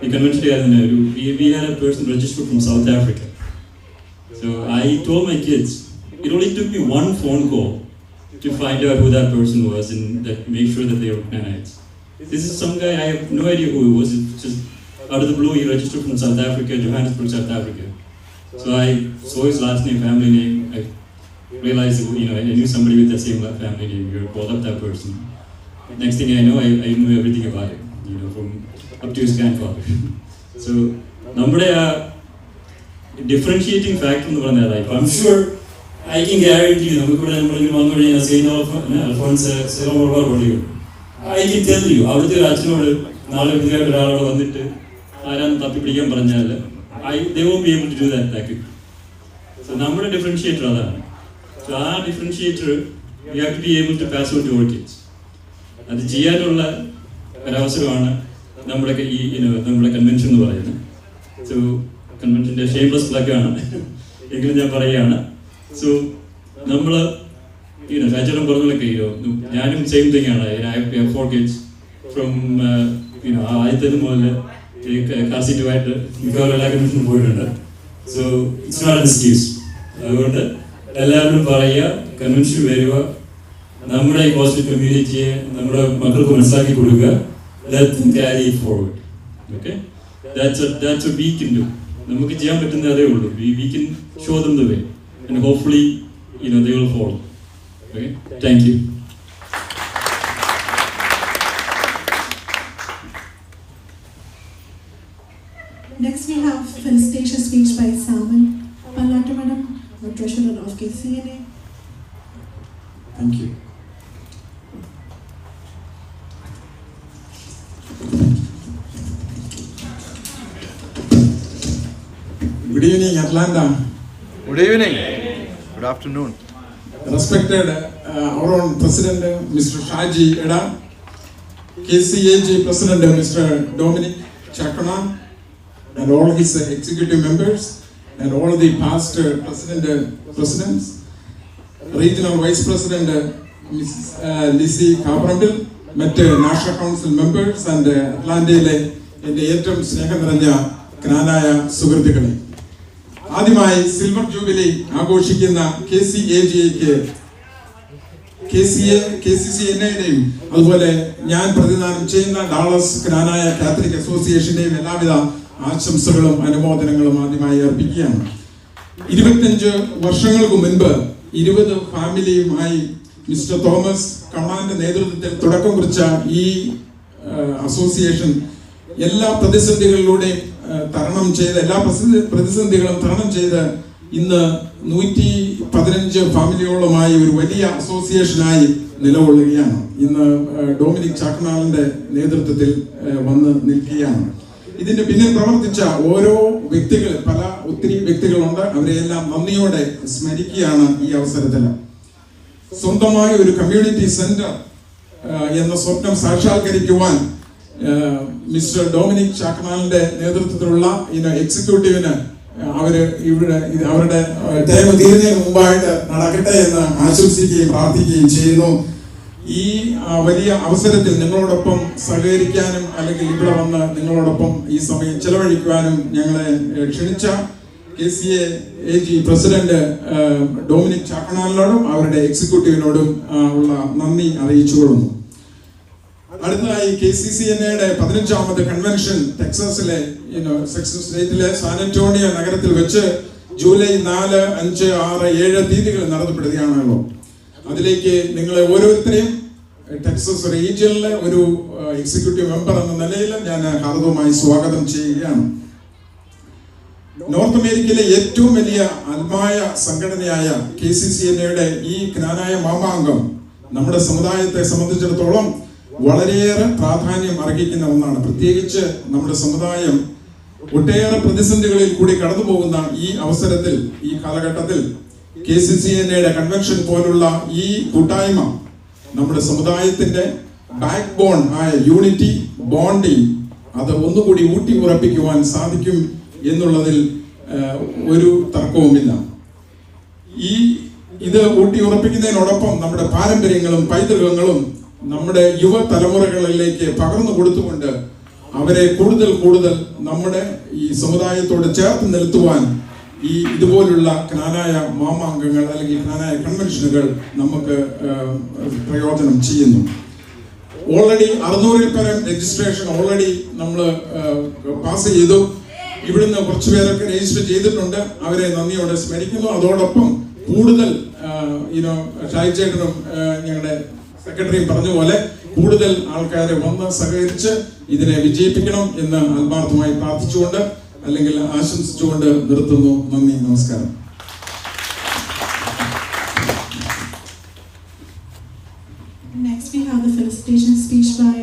ഈ കൺവെൻഷൻ ആയിരുന്നു ഒരു we had a person registered from South Africa. So I told my kids, it only took me one phone call to find out who that person was and that make sure that they were Knanites. This is some guy, I have no idea who he was. It's just out of the blue, he registered from South Africa, Johannesburg, South Africa. So I saw his last name, family name. I realized, I knew somebody with the same family name. We called up that person. Next thing I know, I knew everything about him, from up to his grandfather. So, നമ്മുടെ differentiating factor എന്ന് പറഞ്ഞാൽ I'm sure I can guarantee you, നമുക്കിവിടെ നമ്മളിങ്ങനെ വന്നു കഴിഞ്ഞാൽ Saint Alphons പള്ളികൾ I can tell you, അവിടുത്തെ ഒരു അച്ഛനോട് നാളെ വിദ്യാർത്ഥി ഒരാളോട് വന്നിട്ട് ആരാന്ന് തപ്പിപ്പിടിക്കാൻ പറഞ്ഞാൽ they won't be able to do that back. So നമ്മുടെ differentiator അതാണ്. So ആ differentiator we have to be able to pass on to our kids. അത് ചെയ്യാനുള്ള ഒരവസരമാണ് നമ്മുടെ നമ്മുടെ കൺവെൻഷൻ എന്ന് പറയുന്നത്. സോ കൺവെൻഷൻ്റെ ഷെയിംലെസ് പ്ലഗാണ് എങ്കിലും ഞാൻ പറയുകയാണ്. സോ നമ്മൾ രാജേട്ടൻ പറഞ്ഞൊക്കെ ഞാനും സെയിം തിങ് ആണ്. I have 4 kids from ആദ്യത്തേത് മുതൽ കാസറ്റുമായിട്ട് മിക്കവാറും എല്ലാ കൺവെൻഷനും പോയിട്ടുണ്ട്. So it's not an excuse. അതുകൊണ്ട് എല്ലാവരും പറയുക, കൺവെൻഷൻ വരിക, നമ്മുടെ ഈ പോസിറ്റീവ് കമ്മ്യൂണിറ്റിയെ നമ്മുടെ മക്കൾക്ക് മനസ്സിലാക്കി കൊടുക്കുക. Let them carry it forward. Okay? That's what we can do. നമുക്ക് ചെയ്യാൻ പറ്റുന്ന അതേ ഉള്ളൂ. We can show them the way and hopefully they will follow. Okay? Thank you.
Next we have felicitation speech by Samon, Pallattumadam, the treasurer of KCCNA.
Thank you. Good evening, Atlanta.
Good evening. Good afternoon.
Respected our own President, Mr. Shaji, Edat, KCAG President, Mr. Dominic Chackacheril, and all his executive members, and all the past presidents, Regional Vice President, Mrs. Lizy Kaparampil, National Council members, and Atlanta, in the ഏറ്റവും സ്നേഹം നിറഞ്ഞ ജ്ഞാനായ സുഹൃത്തുക്കളെ, ആദ്യമായി silver jubilee ആഘോഷിക്കുന്ന KCAGക്ക് KCCNAയുടെയും അതുപോലെ ഞാൻ പ്രതിനിധാനം ചെയ്യുന്ന ഡാളസ് ജ്ഞാനായ കാത്തലിക് അസോസിയേഷന്റെയും എല്ലാവിധ ആശംസകളും അനുമോദനങ്ങളും ആദ്യമായി അർപ്പിക്കുകയാണ്. 25 വർഷങ്ങൾക്ക് മുൻപ് 20 ഫാമിലിയുമായി മിസ്റ്റർ തോമസ് കണ്ണാന്റെ നേതൃത്വത്തിൽ തുടക്കം കുറിച്ച ഈ അസോസിയേഷൻ എല്ലാ പ്രതിസന്ധികളിലൂടെയും തരണം ചെയ്ത് ഇന്ന് 115 ഫാമിലിയോളമായി ഒരു വലിയ അസോസിയേഷനായി നിലകൊള്ളുകയാണ്. ഇന്ന് ഡൊമിനിക് ചാക്കനാലിന്റെ നേതൃത്വത്തിൽ വന്ന് നിൽക്കുകയാണ്. ഇതിന്റെ പിന്നിൽ പ്രവർത്തിച്ച ഓരോ വ്യക്തികൾ, ഒത്തിരി വ്യക്തികളുണ്ട്. അവരെയെല്ലാം നന്ദിയോടെ സ്മരിക്കുകയാണ് ഈ അവസരത്തിൽ. സ്വന്തമായ ഒരു കമ്മ്യൂണിറ്റി സെന്റർ എന്ന സ്വപ്നം സാക്ഷാത്കരിക്കുവാൻ മിസ്റ്റർ ഡൊമിനിക് ചാക്കനാലിന്റെ നേതൃത്വത്തിലുള്ള എക്സിക്യൂട്ടീവിന് അവരുടെ ടൈം തീരുന്നതിന് മുമ്പായിട്ട് നടക്കട്ടെ എന്ന് ആശംസിക്കുകയും പ്രാർത്ഥിക്കുകയും ചെയ്യുന്നു. ഈ വലിയ അവസരത്തിൽ നിങ്ങളോടൊപ്പം സഹകരിക്കാനും അല്ലെങ്കിൽ ഇവിടെ വന്ന് നിങ്ങളോടൊപ്പം ഈ സമയം ചെലവഴിക്കുവാനും ഞങ്ങളെ ക്ഷണിച്ച KCAG പ്രസിഡന്റ് ഡൊമിനിക് ചാക്കനാലിനോടും അവരുടെ എക്സിക്യൂട്ടീവിനോടും ഉള്ള നന്ദി അറിയിച്ചുകൊള്ളുന്നു. അടുത്തതായി KCCNAയുടെ 15ാമത് കൺവെൻഷൻ ടെക്സാസിലെ സ്റ്റേറ്റിലെ സാൻ ആന്റോണിയോ നഗരത്തിൽ വെച്ച് ജൂലൈ 4, 5, 6, 7 തീയതികളിൽ നടത്തപ്പെടുകയാണല്ലോ. അതിലേക്ക് നിങ്ങളെ ഓരോരുത്തരെയും ടെക്സസ് റീജിയനിലെ ഒരു എക്സിക്യൂട്ടീവ് മെമ്പർ എന്ന നിലയിൽ ഞാൻ ഹാർദവമായി സ്വാഗതം ചെയ്യുകയാണ്. നോർത്ത് അമേരിക്കയിലെ ഏറ്റവും വലിയ ആത്മായ സംഘടനയായ KCCNAയുടെ ഈ ജ്ഞാനായ മാമാങ്കം നമ്മുടെ സമുദായത്തെ സംബന്ധിച്ചിടത്തോളം വളരെയേറെ പ്രാധാന്യം അർഹിക്കുന്ന ഒന്നാണ്. പ്രത്യേകിച്ച് നമ്മുടെ സമുദായം ഒട്ടേറെ പ്രതിസന്ധികളിൽ കൂടി കടന്നു പോകുന്ന ഈ അവസരത്തിൽ, ഈ കാലഘട്ടത്തിൽ KCCNA കൺവെൻഷൻ പോലുള്ള ഈ കൂട്ടായ്മ നമ്മുടെ സമുദായത്തിന്റെ ബാക്ക് ബോൺ ആയ യൂണിറ്റി, ബോണ്ടിങ് അത് ഒന്നുകൂടി ഊട്ടി ഉറപ്പിക്കുവാൻ സാധിക്കും എന്നുള്ളതിൽ ഒരു തർക്കവുമില്ല. ഇത് ഊട്ടി ഉറപ്പിക്കുന്നതിനോടൊപ്പം നമ്മുടെ പാരമ്പര്യങ്ങളും പൈതൃകങ്ങളും നമ്മുടെ യുവതലമുറകളിലേക്ക് പകർന്നു കൊടുത്തുകൊണ്ട് അവരെ കൂടുതൽ കൂടുതൽ നമ്മുടെ ഈ സമുദായത്തോട് ചേർത്ത് നിർത്തുവാൻ ഇതുപോലുള്ള ക്നാനായ മാമാങ്കങ്ങൾ അല്ലെങ്കിൽ ക്നാനായ കൺവെൻഷനുകൾ നമുക്ക് പ്രയോജനം ചെയ്യുന്നു. ഓൾറെഡി 600-ൽ പരം രജിസ്ട്രേഷൻ ഓൾറെഡി നമ്മൾ പാസ് ചെയ്തു. ഇവിടുന്ന് കുറച്ചു പേരൊക്കെ രജിസ്റ്റർ ചെയ്തിട്ടുണ്ട്. അവരെ നന്ദിയോടെ സ്മരിക്കുന്നു. അതോടൊപ്പം കൂടുതൽ ഷാജി ചേട്ടനും ഞങ്ങളുടെ സെക്രട്ടറിയും പറഞ്ഞ പോലെ കൂടുതൽ ആൾക്കാരെ വന്ന് സഹകരിച്ച് ഇതിനെ വിജയിപ്പിക്കണം എന്ന് ആത്മാർത്ഥമായി പ്രാർത്ഥിച്ചുകൊണ്ട് അല്ലെങ്കിൽ ആശംസിച്ചുകൊണ്ട് നിർത്തുന്നു. നന്ദി, നമസ്കാരം.
Next we have the felicitation speech by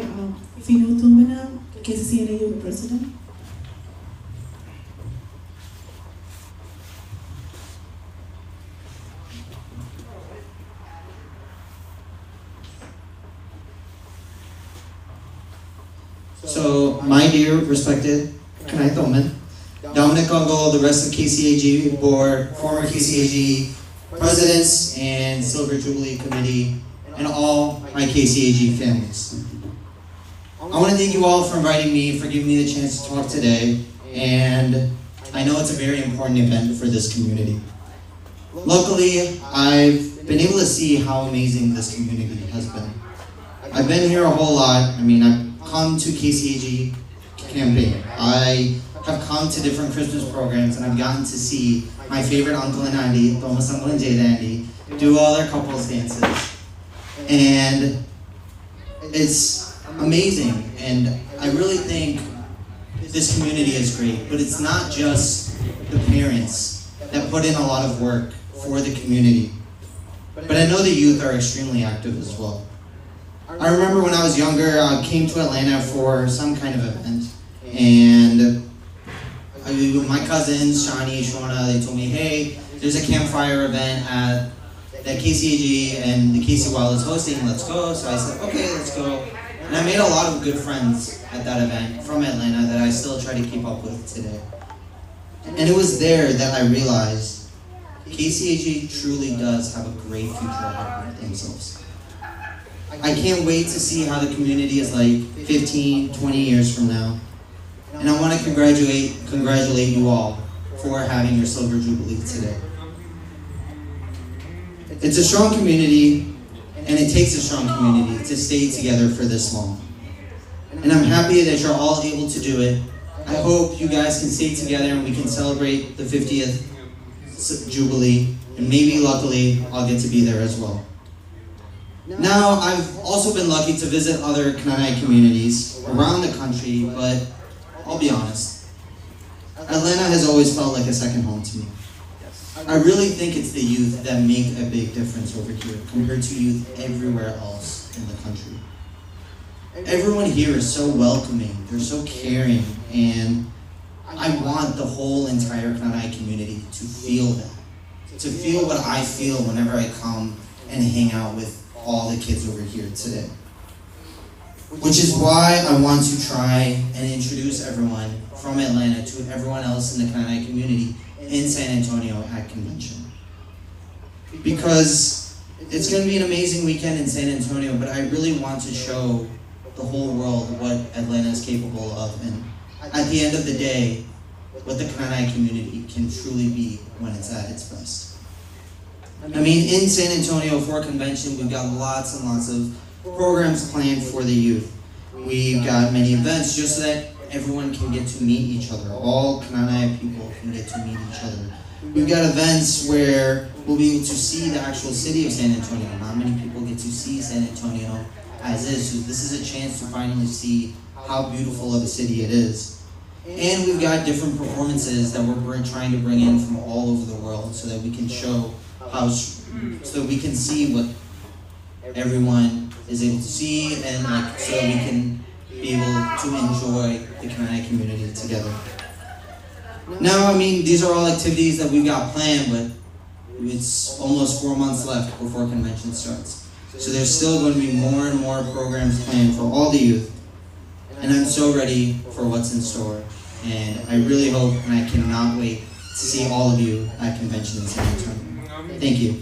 Phinu Thoompanal, KCCNA Youth President.
So, my dear respected Knai Thommen, Dominic Ungle, the rest of KCAG board, former KCAG presidents and Silver Jubilee committee, and all my KCAG families. I want to thank you all for inviting me, for giving me the chance to talk today, and I know it's a very important event for this community. Luckily, I've been able to see how amazing this community has been. I've been here a whole lot. I mean, I've come to KCAG campaign. I have come to different Christmas programs and I've gotten to see my favorite uncle and auntie, Thomas uncle and Edat, do all their couples dances. And it's amazing, and I really think this community is great, but it's not just the parents that put in a lot of work for the community, but I know the youth are extremely active as well. I remember when I was younger, I came to Atlanta for some kind of event, and my cousins, Shaji, Shona, they told me, hey, there's a campfire event that KCAG and the KCAG is hosting, let's go. So I said, okay, let's go. And I made a lot of good friends at that event from Atlanta that I still try to keep up with today. And it was there that I realized KCAG truly does have a great future ahead of themselves. I can't wait to see how the community is like 15, 20 years from now. And I want to congratulate you all for having your Silver Jubilee today. It's a strong community, and it takes a strong community to stay together for this long. And I'm happy that you're all able to do it. I hope you guys can stay together and we can celebrate the 50th Jubilee, and maybe luckily I'll get to be there as well. Now, I've also been lucky to visit other Knanaya communities around the country, but I'll be honest, Atlanta has always felt like a second home to me. I really think it's the youth that make a big difference over here compared to youth everywhere else in the country. Everyone here is so welcoming, they're so caring, and I want the whole entire Knanaya community to feel that. To feel what I feel whenever I come and hang out with all the kids over here today. Which is why I want to try and introduce everyone from Atlanta to everyone else in the Knanaya community in San Antonio at convention. Because it's going to be an amazing weekend in San Antonio, but I really want to show the whole world what Atlanta is capable of, and at the end of the day, what the Knanaya community can truly be when it's at its best. I mean, in San Antonio for convention, we've got lots and lots of programs planned for the youth. We've got many events just so that everyone can get to meet each other. All Knanaya people can get to meet each other. We've got events where we'll be able to see the actual city of San Antonio. Not many people get to see San Antonio as is. So this is a chance to finally see how beautiful of a city it is. And we've got different performances that we're trying to bring in from all over the world so that we can show so that we can see what everyone is able to see, and so that we can be able to enjoy the Knanaya community together. Now, I mean, these are all activities that we've got planned, but it's almost 4 months left before convention starts. So there's still going to be more and more programs planned for all the youth. And I'm so ready for what's in store. And I really hope, and I cannot wait to see all of you at convention in San Antonio. Thank you.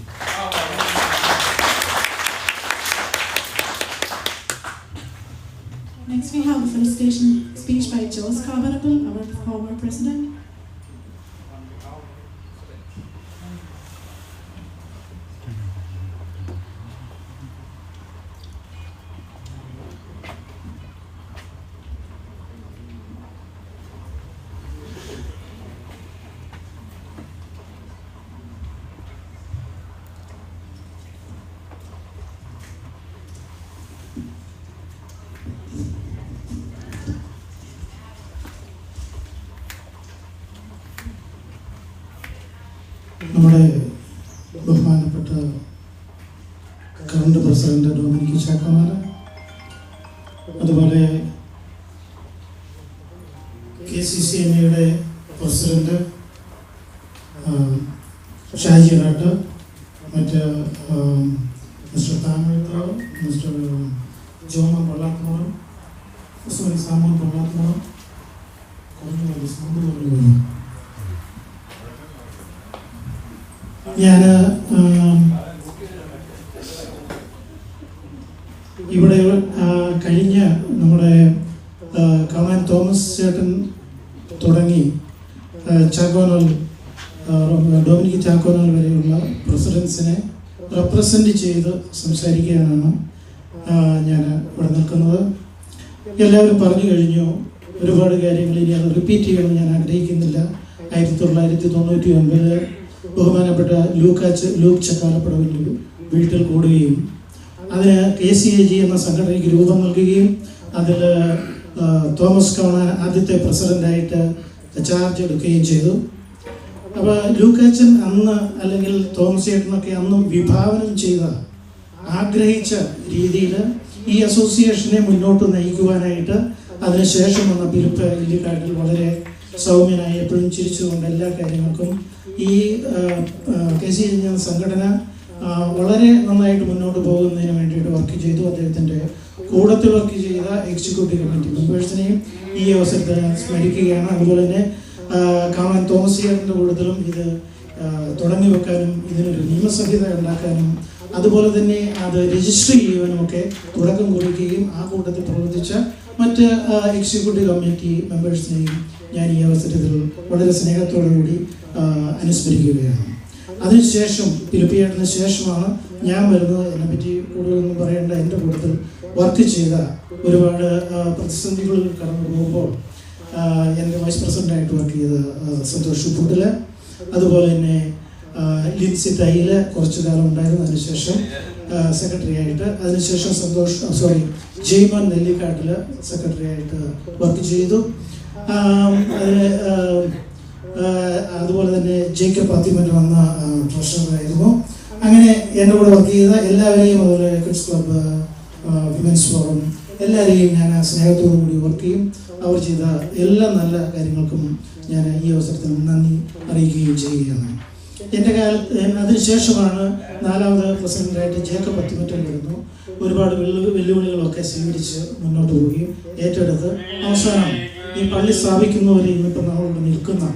Next we have the felicitation speech by Jose Kaparampil, our former president.
നമ്മുടെ ബഹുമാനപ്പെട്ട current president Dominic ചാക്കോമാല, അതുപോലെ KCCNA president Shaji Edat, മറ്റ് mister Thamarath, mister Joman Pallattumadam, Samon Pallattumadam, ഞാൻ ഇവിടെ കഴിഞ്ഞ നമ്മുടെ come on Thomas ചേട്ടൻ തുടങ്ങി ചാക്കോനാൽ ഡൊമിനിക് ചാക്കോനാൽ വരെയുള്ള പ്രസിഡൻസിനെ റെപ്രസെൻ്റ് ചെയ്ത് സംസാരിക്കാനാണ് ഞാൻ ഇവിടെ നിൽക്കുന്നത്. എല്ലാവരും പറഞ്ഞു കഴിഞ്ഞു, ഒരുപാട് കാര്യങ്ങൾ ഇനി അത് റിപ്പീറ്റ് ചെയ്യണമെന്ന് ഞാൻ ആഗ്രഹിക്കുന്നില്ല. 1999 ബഹുമാനപ്പെട്ട ലൂക്ക് ചക്കാലപ്പടവിൽ വീട്ടിൽ കൂടുകയും അതിന് KCAG എന്ന സംഘടനയ്ക്ക് രൂപം നൽകുകയും അതിൽ തോമസ് കവണ ആദ്യത്തെ പ്രസിഡൻ്റായിട്ട് ചാർജ് എടുക്കുകയും ചെയ്തു. അപ്പോൾ ലൂക്കാച്ചൻ അന്ന് അല്ലെങ്കിൽ തോമസ് ചേട്ടനൊക്കെ അന്ന് വിഭാവനം ചെയ്ത ആഗ്രഹിച്ച രീതിയിൽ ഈ അസോസിയേഷനെ മുന്നോട്ട് നയിക്കുവാനായിട്ട് അതിനുശേഷം വന്ന പിലിപ്പ് ഇല്ലിക്കാട്ടിൽ വളരെ സൗമ്യനായി എപ്പോഴും ചിരിച്ചുകൊണ്ട് എല്ലാ കാര്യങ്ങൾക്കും ഈ KCAG സംഘടന വളരെ നന്നായിട്ട് മുന്നോട്ട് പോകുന്നതിന് വേണ്ടിയിട്ട് വർക്ക് ചെയ്തു. അദ്ദേഹത്തിൻ്റെ കൂടത്തിൽ വർക്ക് ചെയ്ത എക്സിക്യൂട്ടീവ് കമ്മിറ്റി മെമ്പേഴ്സിനെയും ഈ അവസരത്തിൽ സ്മരിക്കുകയാണ്. അതുപോലെ തന്നെ കാമൻ തോമസ് ചേട്ടൻ്റെ കൂട്ടത്തിലും ഇത് തുടങ്ങി വെക്കാനും ഇതിനൊരു നിയമസംഹിത ഉണ്ടാക്കാനും അതുപോലെ തന്നെ അത് രജിസ്റ്റർ ചെയ്യുവാനുമൊക്കെ തുടക്കം കുറിക്കുകയും ആ കൂട്ടത്തിൽ പ്രവർത്തിച്ച മറ്റ് എക്സിക്യൂട്ടീവ് കമ്മിറ്റി മെമ്പേഴ്സിനെയും ഞാൻ ഈ അവസരത്തിൽ വളരെ സ്നേഹത്തോടു കൂടി അനുസ്മരിക്കുകയാണ്. അതിനുശേഷം പിലിപ്പിയേട്ടന് ശേഷമാണ് ഞാൻ വരുന്നത്. എന്നെപ്പറ്റി കൂടുതലൊന്നും പറയേണ്ട. എൻ്റെ കൂട്ടത്തിൽ വർക്ക് ചെയ്ത ഒരുപാട് പ്രതിസന്ധികളിൽ കടന്നു പോകുമ്പോൾ എൻ്റെ വൈസ് പ്രസിഡൻ്റായിട്ട് വർക്ക് ചെയ്ത സന്തോഷ് ഫുഡിൽ, അതുപോലെ തന്നെ ലിൻസി തൈയിൽ കുറച്ചു കാലം ഉണ്ടായിരുന്നു. അതിനുശേഷം സെക്രട്ടറി ആയിട്ട്, അതിനുശേഷം ജയ്മോൻ നെല്ലിക്കാട്ടിൽ സെക്രട്ടറി ആയിട്ട് വർക്ക് ചെയ്തു. അതുപോലെ തന്നെ Pathram വന്ന ട്രഷററായിരുന്നു. അങ്ങനെ എൻ്റെ കൂടെ വർക്ക് ചെയ്ത എല്ലാവരെയും, അതുപോലെ കിഡ്സ് ക്ലബ്ബ്, വിമൻസ് ഫോറം, എല്ലാവരെയും ഞാൻ സ്നേഹത്തോടു കൂടി വർക്ക് ചെയ്യും. അവർ ചെയ്ത എല്ലാ നല്ല കാര്യങ്ങൾക്കും ഞാൻ ഈ അവസരത്തിൽ നന്ദി അറിയിക്കുകയും ചെയ്യുകയാണ്. എൻ്റെ കാലത്ത് അതിനുശേഷമാണ് 4ാമത് പ്രസിഡൻ്റായിട്ട് Pathram വരുന്നു. ഒരുപാട് വെല്ലുവിളികളൊക്കെ സ്വീകരിച്ച് മുന്നോട്ട് പോവുകയും ഏറ്റെടുത്ത് അവസാനം ഈ പള്ളി സ്ഥാപിക്കുന്നവരെ ഇന്നിപ്പോൾ നമ്മളിവിടെ നിൽക്കുന്ന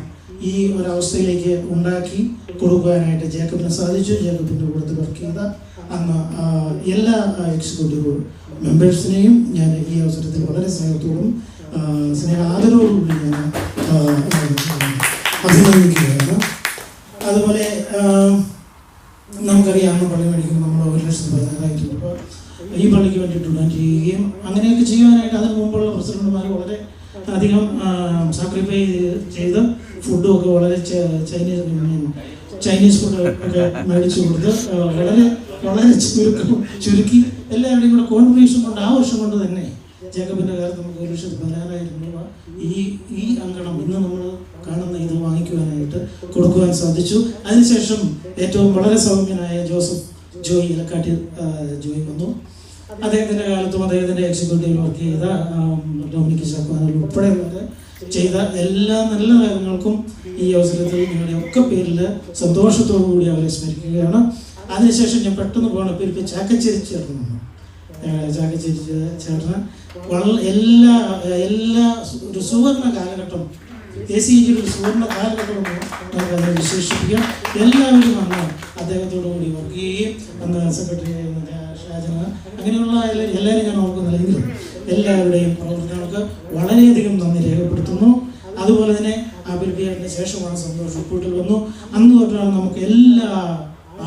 ഈ ഒരവസ്ഥയിലേക്ക് ഉണ്ടാക്കി കൊടുക്കുവാനായിട്ട് ജേക്കബിന് സാധിച്ചു. ജേക്കബിൻ്റെ കൂടെ വർക്ക് ചെയ്ത അന്ന് എല്ലാ എക്സിക്യൂട്ടീവ് മെമ്പേഴ്സിനെയും ഞാൻ ഈ അവസരത്തിൽ വളരെ സ്നേഹത്തോടും ആദരവോടും കൂടി ഞാൻ അഭിനന്ദിക്കുകയാണ്. അതുപോലെ നമുക്കറിയാം, അന്ന് പള്ളി മേടിക്കുമ്പോൾ നമ്മൾ 1,14,000 രൂപ ഈ പള്ളിക്ക് വേണ്ടി ഡൊണേറ്റ് ചെയ്യുകയും അങ്ങനെയൊക്കെ ചെയ്യുവാനായിട്ട് അതിന് മുമ്പുള്ള പ്രസിഡന്റുമാർ വളരെ അധികം സാക്രിഫൈ ചെയ്ത് ഫുഡും ഒക്കെ വളരെ ചൈനീസ് ഫുഡ് ഒക്കെ മേടിച്ചു കൊടുത്ത് വളരെ ചുരുക്കി എല്ലാവരുടെയും കൂടെ കോൺട്രിബ്യൂഷൻ കൊണ്ട് ആ വർഷം കൊണ്ട് തന്നെ ജേക്കബിൻ്റെ കാലത്ത് നമുക്ക് 1,14,000 രൂപ ഈ അങ്കണം ഇന്ന് നമ്മൾ കാണുന്ന ഇത് വാങ്ങിക്കുവാനായിട്ട് കൊടുക്കുവാൻ സാധിച്ചു. അതിനുശേഷം ഏറ്റവും വളരെ സൗമ്യനായ ജോയി ഇലക്കാട്ടിൽ ജോയി വന്നു. അദ്ദേഹത്തിൻ്റെ കാലത്തും അദ്ദേഹത്തിൻ്റെ എക്സിക്യൂട്ടീവ് വർക്ക് ചെയ്ത ഡൊമിനിക് ചാക്കോനാൽ ഉൾപ്പെടെയുള്ള ചെയ്ത എല്ലാ നല്ല കാര്യങ്ങൾക്കും ഈ അവസരത്തിൽ നിങ്ങളുടെ ഒക്കെ പേരിൽ സന്തോഷത്തോടു കൂടി അവരെ സ്മരിക്കുകയാണ്. അതിനുശേഷം ഞാൻ പെട്ടെന്ന് പോകണം. ഇപ്പോൾ എനിക്ക് ചാക്കച്ചേരി ചേർന്നു. ചാക്കച്ചേരി ചേർന്ന് എല്ലാ ഒരു സുവർണ കാലഘട്ടം, KCAG ഒരു സുവർണ കാലഘട്ടമെന്ന് നമുക്കതിനെ വിശേഷിപ്പിക്കാം. എല്ലാവരും അന്ന് അദ്ദേഹത്തോടു കൂടി വർക്ക് ചെയ്യുകയും അന്ന് സെക്രട്ടറി ഷാജന അങ്ങനെയുള്ള എല്ലാവരും ഞാൻ ഓർക്കുന്നില്ലെങ്കിലും എല്ലാവരുടെയും പ്രവർത്തനങ്ങൾക്ക് വളരെയധികം നന്ദി രേഖപ്പെടുത്തുന്നു. അതുപോലെ തന്നെ ആ പരിപാടിയുടെ ശേഷമാണ് സന്തോഷ് റിപ്പോർട്ടിൽ വന്നു. അന്ന് തൊട്ടാണ് നമുക്ക് എല്ലാ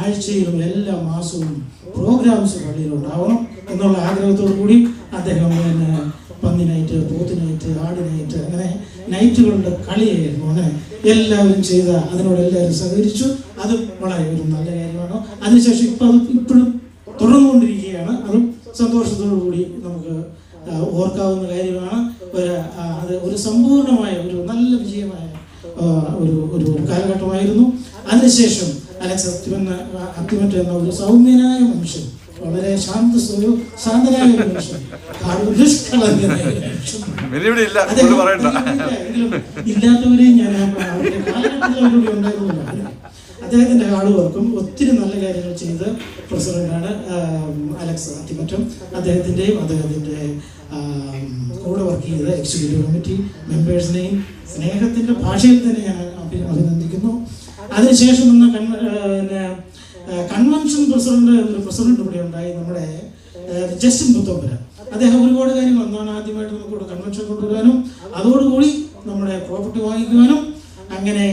ആഴ്ചയിലും എല്ലാ മാസവും പ്രോഗ്രാംസ് പള്ളിയിലുണ്ടാവണം എന്നുള്ള ആഗ്രഹത്തോടു കൂടി അദ്ദേഹം പിന്നെ പന്നി നൈറ്റ്, പോത്ത് നൈറ്റ്, ആട് നൈറ്റ്, അങ്ങനെ നൈറ്റുകളുടെ കളിയായിരുന്നു. അങ്ങനെ എല്ലാവരും ചെയ്ത അതിനോട് എല്ലാവരും സഹകരിച്ചു. അത് വളരെ ഒരു നല്ല കാര്യമാണ്. അതിനുശേഷം ഇപ്പോഴും തുടർന്നുകൊണ്ടിരിക്കുകയാണ്. അതും സന്തോഷത്തോടു കൂടി നമുക്ക് ഓർക്കാവുന്ന കാര്യമാണ്. അത് ഒരു സമ്പൂർണമായ ഒരു നല്ല വിജയമായ ഒരു കാലഘട്ടമായിരുന്നു. അതിനുശേഷം അലക്സ് അത്തിമറ്റ എന്ന ഒരു സൗമ്യനായ മനുഷ്യൻ, വളരെ ശാന്തനായ ഒരു മനുഷ്യൻ, ഇല്ലാത്തവരെയും ഞാൻ അവരുടെ കാലഘട്ടത്തിലൂടെ ഉണ്ടായിരുന്നില്ല. അദ്ദേഹത്തിൻ്റെ ഹാർഡ് വർക്കും ഒത്തിരി നല്ല കാര്യങ്ങൾ ചെയ്ത് പ്രസിഡന്റാണ് അലക്സ് അത്തിമറ്റം. അദ്ദേഹത്തിൻ്റെ കൂടെ വർക്ക് ചെയ്ത എക്സിക്യൂട്ടീവ് കമ്മിറ്റി മെമ്പേഴ്സിനെയും സ്നേഹത്തിൻ്റെ ഭാഷയിൽ തന്നെ ഞാൻ അഭിനന്ദിക്കുന്നു. അതിനുശേഷം വന്ന കൺവെൻഷൻ പ്രസിഡന്റ് ഇവിടെ ഉണ്ടായി, നമ്മുടെ ജസ്റ്റിൻ പുത്തോപ്പര. അദ്ദേഹം ഒരുപാട് കാര്യങ്ങൾ ഒന്നാണ് ആദ്യമായിട്ട് നമുക്കിവിടെ കൺവെൻഷൻ കൊണ്ടുവരാനും അതോടുകൂടി നമ്മുടെ പ്രോപ്പർട്ടി വാങ്ങിക്കുവാനും അങ്ങനെ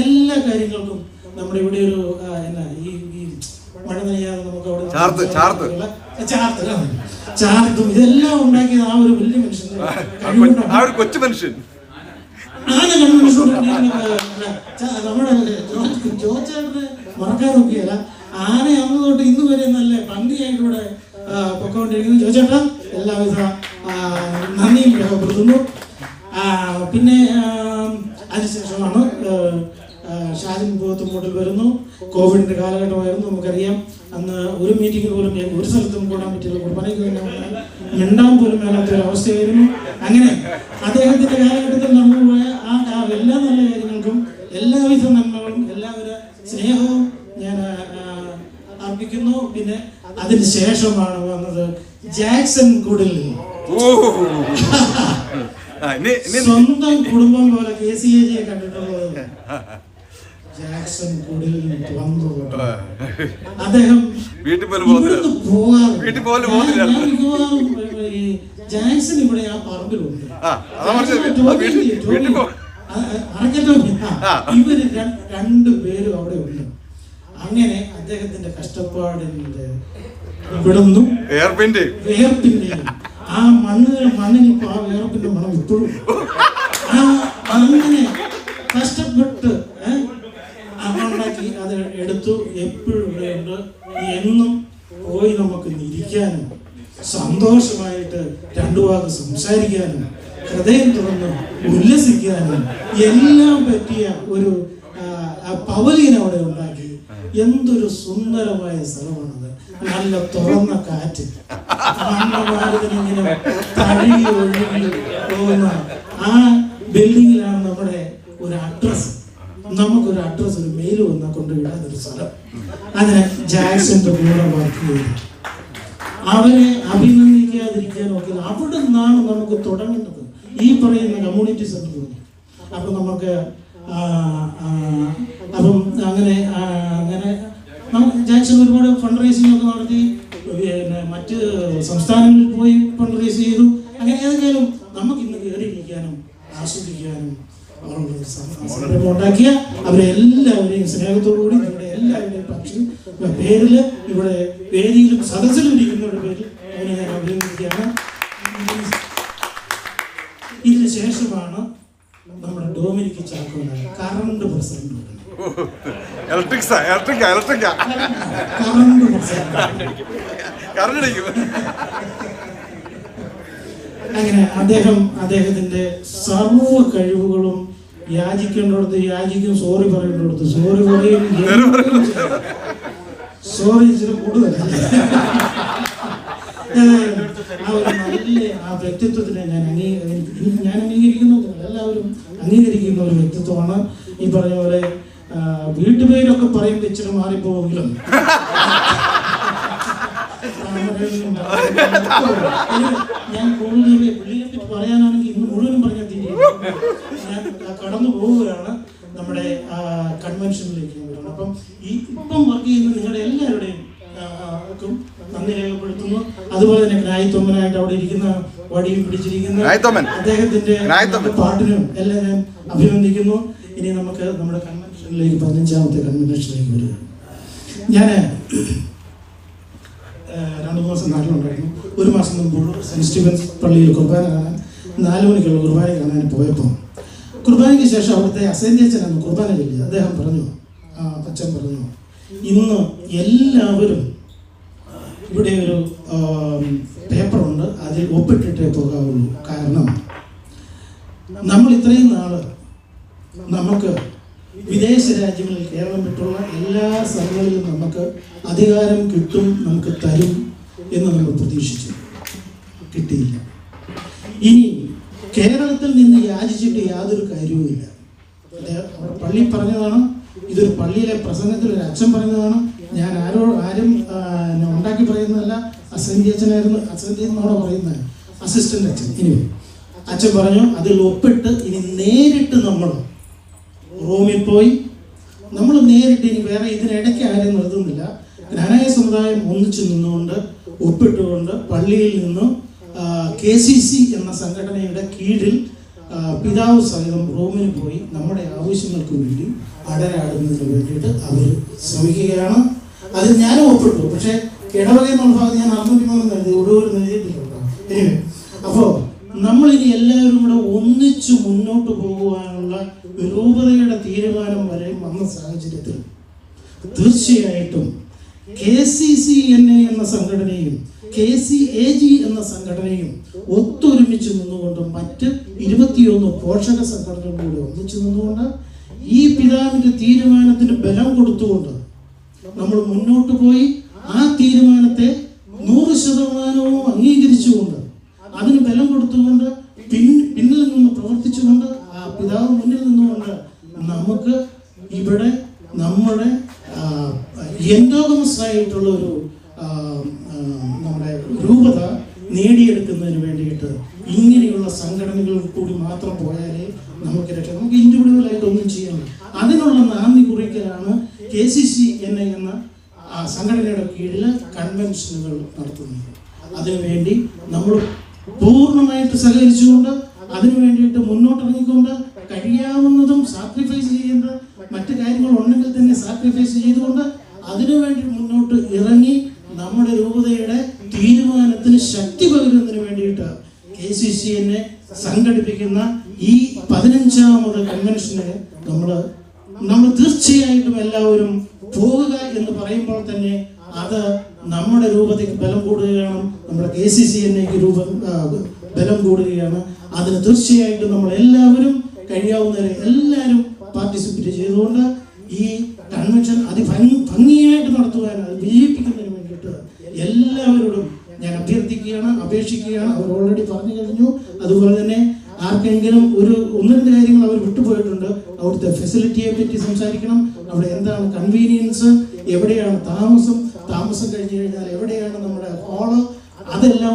എല്ലാ കാര്യങ്ങൾക്കും നമ്മുടെ ഇവിടെ ഒരു ഈ മഴ നനയാതെ നമുക്ക് അവിടെ ചാർത്തും ഇതെല്ലാം ഉണ്ടാക്കിയത് ആ ഒരു വലിയ മനുഷ്യന്റെ കൊച്ചു മനുഷ്യൻ നമ്മുടെ ജോച്ചേട്ടന് മറക്കാൻ നോക്കിയല്ല. ആന അന്ന് തൊട്ട് ഇന്ന് വരെ നല്ല ഭംഗിയായിട്ട് ഇവിടെ പൊക്കോണ്ടിരിക്കുന്നു. ജോച്ചേട്ട എല്ലാവിധ നന്ദിയും രേഖപ്പെടുത്തുന്നു. പിന്നെ അതിനുശേഷമാണ് ഷാജി മുഖത്തുമ്പോട്ടിൽ വരുന്നു. കോവിഡിന്റെ കാലഘട്ടമായിരുന്നു, നമുക്കറിയാം. അന്ന് ഒരു മീറ്റിംഗ് പോലും ഒരു സ്ഥലത്തും കൂടാൻ പറ്റില്ല. കുർബാനയ്ക്ക് തന്നെ മിണ്ടാൻ പോലും മേലാത്ത ഒരു അവസ്ഥയായിരുന്നു. അങ്ങനെ അദ്ദേഹത്തിന്റെ കാലഘട്ടത്തിൽ നടന്നുപോയ ആ എല്ലാ നല്ല കാര്യങ്ങൾക്കും എല്ലാവിധ നന്മകളും എല്ലാവിധ സ്നേഹവും ഞാൻ അർപ്പിക്കുന്നു. പിന്നെ അതിന് ശേഷമാണ് വന്നത് ജാക്സൺ കുടിൽ. സ്വന്തം കുടുംബം പോലെ KCAG കണ്ടിട്ടുള്ളത് ജാക്സൺ കുടിൽ വന്നു. അദ്ദേഹം ജാക്സൺ ഇവിടെ ആ പറമ്പിലുണ്ട്. ഇവര് രണ്ടുപേരും അവിടെ ഉണ്ട്. അങ്ങനെ അദ്ദേഹത്തിന്റെ കഷ്ടപ്പാടിന്റെ ഇവിടുന്നു വേർപ്പിന്റെയും ആ മണ്ണിനിപ്പോ ആ വേർപ്പിന്റെ മണം ഇപ്പോഴും അങ്ങനെ കഷ്ടപ്പെട്ട് ഉണ്ടാക്കി അത് എടുത്തു. എപ്പോഴും ഇവിടെയുണ്ട്. എന്നും പോയി നമുക്ക് ഇരിക്കാനും സന്തോഷമായിട്ട് രണ്ടു വാക്ക് സംസാരിക്കാനും ഹൃദയം തുറന്ന് ഉല്ലസിക്കാനും എല്ലാം പറ്റിയ ഒരു പവലിയൻ അവിടെ ഉണ്ടാക്കി. എന്തൊരു സുന്ദരമായ സ്ഥലമാണത്. നല്ല തുറന്ന കാറ്റ്, മണ്ണമാരുതിനിങ്ങനെ തഴുകി ഒഴുകി പോകുന്ന ആ ബിൽഡിങ്ങിലാണ് നമ്മുടെ ഒരു അഡ്രസ്. നമുക്കൊരു അഡ്രസ്, ഒരു മെയിൽ വന്നാൽ കൊണ്ടുവിടാനൊരു സ്ഥലം. അതിന് ജാക്സന്റെ കൂടെ വർക്ക് ചെയ്തു. അവരെ അഭിനന്ദിക്കാതിരിക്കാൻ നോക്കിയത്. അവിടെ നിന്നാണ് നമുക്ക് തുടങ്ങേണ്ടത് ഈ പറയുന്ന കമ്മ്യൂണിറ്റി സെന്റർ. അപ്പം നമുക്ക് അപ്പം അങ്ങനെ ജാക്സൺ ഒരുപാട് ഫണ്ട് റൈസിംഗ് ഒക്കെ നടത്തി. പിന്നെ മറ്റ് സംസ്ഥാനങ്ങളിൽ പോയി ഫണ്ട് റൈസ് ചെയ്തു. അങ്ങനെ ഏതെങ്കിലും നമുക്ക് ഇന്ന് കയറിയിരിക്കാനും ആസ്വദിക്കാനും സംരംഭം ഉണ്ടാക്കിയ അവരെ എല്ലാവരെയും സ്നേഹത്തോടുകൂടി നിങ്ങളുടെ എല്ലാവരുടെയും പേരിൽ ഇവിടെ വേദിയിലും സദസ്സിലും ഇരിക്കുന്നവരുടെ പേരിൽ അവനെ ഞാൻ അഭിനന്ദിക്കുകയാണ്. ഇതിന് ശേഷമാണ് നമ്മുടെ ഡൊമിനിക് ചാക്കോനായ കറണ്ട് പ്രസിഡന്റ്. അങ്ങനെ അദ്ദേഹത്തിന്റെ സർവ്വ കഴിവുകളും യാചിക്കേണ്ടടുത്ത് യാചിക്കും, സോറി പറയേണ്ടടുത്ത് സോറി പറയും. സോറി ഇച്ചിരി കൂടുതലല്ലേ. ആ ഒരു നല്ല ആ വ്യക്തിത്വത്തിനെ ഞാൻ അംഗീകരിക്കുന്നു. എല്ലാവരും അംഗീകരിക്കുന്ന ഒരു വ്യക്തിത്വമാണ്. ഈ പറഞ്ഞ പോലെ വീട്ടുപേരൊക്കെ പറയുമ്പോൾ ഇച്ചിരി മാറിപ്പോവെങ്കിലും ഞാൻ കൂടുതൽ പുള്ളിയെ പറ്റി പറയാനാണെങ്കിൽ ഇന്ന് മുഴുവനും പറഞ്ഞാൽ ഞാൻ കടന്നു പോവുകയാണ് നമ്മുടെ കൺവെൻഷനിലേക്ക്. അപ്പം ഇപ്പം വർക്ക് ചെയ്യുന്ന നിങ്ങളുടെ എല്ലാവരുടെയും നന്ദി രേഖപ്പെടുത്തുന്നു. അതുപോലെ തന്നെ ക്നായ് തൊമ്മനായിട്ട് അവിടെ ഇരിക്കുന്ന വടിയും പിടിച്ചിരിക്കുന്ന അദ്ദേഹത്തിന്റെ പാട്ടിനും എല്ലാം ഞാൻ അഭിനന്ദിക്കുന്നു. ഇനി നമുക്ക് നമ്മുടെ കൺവെൻഷനിലേക്ക് 15ാമത്തെ കൺവെൻഷനിലേക്ക് വരിക. ഞാൻ 2 മാസം നാട്ടിലുണ്ടായിരുന്നു. 1 മാസം മുമ്പ് സെന്റ് സ്റ്റീഫൻസ് പള്ളിയിൽ കുർബാന കാണാൻ 4 മണിക്കുള്ള കുർബാന കാണാൻ പോയപ്പോൾ കുർബാനയ്ക്ക് ശേഷം അവിടുത്തെ അസേന്ത്യച്ചനാണ് കുർബാന ചൊല്ലിയത്. അദ്ദേഹം പറഞ്ഞു, അച്ഛൻ പറഞ്ഞു, ഇന്ന് എല്ലാവരും ഇവിടെ ഒരു പേപ്പറുണ്ട്, അതിൽ ഒപ്പിട്ടിട്ടേ പോകാവുള്ളൂ. കാരണം നമ്മൾ ഇത്രയും നാള് നമുക്ക് വിദേശ രാജ്യങ്ങളിൽ കേരളം വിട്ടുള്ള എല്ലാ സ്ഥലങ്ങളിലും നമുക്ക് അധികാരം കിട്ടും, നമുക്ക് തരും എന്ന് നമ്മൾ പ്രതീക്ഷിച്ചു. കിട്ടിയില്ല. ഇനി കേരളത്തിൽ നിന്ന് യാചിച്ചിട്ട് യാതൊരു കാര്യവുമില്ല. പള്ളി പറഞ്ഞതാണ്, ഇതൊരു പള്ളിയിലെ പ്രസംഗത്തിൽ ഒരു അച്ഛൻ പറഞ്ഞതാണ്. ഞാൻ ആരും ഉണ്ടാക്കി പറയുന്നതല്ല. അസന്ധ്യ അച്ഛനായിരുന്നു, അസന്ധ്യ എന്നോട് പറയുന്നത് അസിസ്റ്റന്റ് അച്ഛൻ. ഇനി അച്ഛൻ പറഞ്ഞു, അതിൽ ഒപ്പിട്ട് ഇനി നേരിട്ട് നമ്മൾ റൂമിൽ പോയി നമ്മൾ നേരിട്ട്, ഇനി വേറെ ഇതിനിടയ്ക്ക് ആരും നിർത്തുന്നില്ല, ജ്ഞാനായ സമുദായം ഒന്നിച്ചു നിന്നുകൊണ്ട് ഒപ്പിട്ടുകൊണ്ട് പള്ളിയിൽ നിന്നും KCC എന്ന സംഘടനയുടെ കീഴിൽ പിതാവ് സഹിതം റോമിന് പോയി നമ്മുടെ ആവശ്യങ്ങൾക്ക് വേണ്ടി അടരാടുന്നതിന് വേണ്ടിയിട്ട് അവർ ശ്രമിക്കുകയാണ്. അതിൽ ഞാനും ഒപ്പിട്ടു. പക്ഷേ ഇടവക എന്നുള്ള ഭാഗത്ത് ഞാൻ 603 എഴുതി, ഒടുവിൽ എഴുതിയിട്ടില്ല. അപ്പോൾ നമ്മളിനി എല്ലാവരും കൂടെ ഒന്നിച്ചു മുന്നോട്ട് പോകുവാനുള്ള രൂപതയുടെ തീരുമാനം വരെ വന്ന സാഹചര്യത്തിൽ തീർച്ചയായിട്ടും KCCNA എന്ന സംഘടനയും KCAG എന്ന സംഘടനയും ഒത്തൊരുമിച്ച് നിന്നുകൊണ്ട് മറ്റ് 21 പോഷക സംഘടനകളോട് ഒന്നിച്ചു നിന്നുകൊണ്ട് ഈ പിതാവിന്റെ തീരുമാനത്തിന് ബലം കൊടുത്തുകൊണ്ട് നമ്മൾ മുന്നോട്ട് പോയി ആ തീരുമാനത്തെ 100% അംഗീകരിച്ചുകൊണ്ട് അതിന് ബലം കൊടുത്തുകൊണ്ട് പിന്നിൽ നിന്ന് പ്രവർത്തിച്ചുകൊണ്ട് ആ പിതാവ് മുന്നിൽ നിന്നുകൊണ്ട് നമുക്ക് ഇവിടെ നമ്മുടെ എൻഡോഗമസ് ആയിട്ടുള്ള ഒരു നമ്മുടെ രൂപത നേടിയെടുക്കുന്നതിന് വേണ്ടിയിട്ട് ഇങ്ങനെയുള്ള സംഘടനകൾ കൂടി മാത്രം പോയാലേ നമുക്ക് രക്ഷ. നമുക്ക് ഇൻഡിവിജ്വലായിട്ട് ഒന്നും ചെയ്യാൻ. അതിനുള്ള നാന്ദി കുറിക്കലാണ് KCCNA എന്ന സംഘടനയുടെ കീഴിൽ കൺവെൻഷനുകൾ നടത്തുന്നത്. അതിനുവേണ്ടി നമ്മൾ പൂർണ്ണമായിട്ട് സഹകരിച്ചുകൊണ്ട് അതിനു വേണ്ടിയിട്ട് മുന്നോട്ടിറങ്ങിക്കൊണ്ട് കഴിയാവുന്നതും സാക്രിഫൈസ് ചെയ്യേണ്ട മറ്റു കാര്യങ്ങൾ ഉണ്ടെങ്കിൽ തന്നെ സാക്രിഫൈസ് ചെയ്തുകൊണ്ട് അതിനുവേണ്ടി മുന്നോട്ട് ഇറങ്ങി നമ്മുടെ രൂപതയുടെ തീരുമാനത്തിന് ശക്തി പകരുന്നതിന് വേണ്ടിയിട്ട് KCCNA സംഘടിപ്പിക്കുന്ന ഈ 15ാമത് കൺവെൻഷന് നമ്മൾ തീർച്ചയായിട്ടും എല്ലാവരും പോകുക എന്ന് പറയുമ്പോൾ തന്നെ അത് നമ്മുടെ രൂപതയ്ക്ക് ബലം കൂടുകയാണ്, നമ്മുടെ KCCNAക്ക് ബലം കൂടുകയാണ്. അതിന് തീർച്ചയായിട്ടും നമ്മൾ എല്ലാവരും കഴിയാവുന്നവരെ എല്ലാവരും പാർട്ടിസിപ്പേറ്റ് ചെയ്തുകൊണ്ട് ഈ കൺവെൻഷൻ ഭംഗിയായിട്ട് നടത്തുവാൻ, അത് വിജയിപ്പിക്കുന്നതിന് വേണ്ടിയിട്ട് എല്ലാവരോടും ഞാൻ അഭ്യർത്ഥിക്കുകയാണ്, അപേക്ഷിക്കുകയാണ്. അവർ ഓൾറെഡി പറഞ്ഞു കഴിഞ്ഞു. അതുപോലെ തന്നെ ആർക്കെങ്കിലും 1-2 കാര്യങ്ങൾ അവർ വിട്ടുപോയിട്ടുണ്ട്. അവിടുത്തെ ഫെസിലിറ്റിയെ പറ്റി സംസാരിക്കണം. അവിടെ എന്താണ് കൺവീനിയൻസ്, എവിടെയാണ് താമസം കഴിഞ്ഞു കഴിഞ്ഞാൽ എവിടെയാണ് നമ്മുടെ ഹാള്, അതെല്ലാം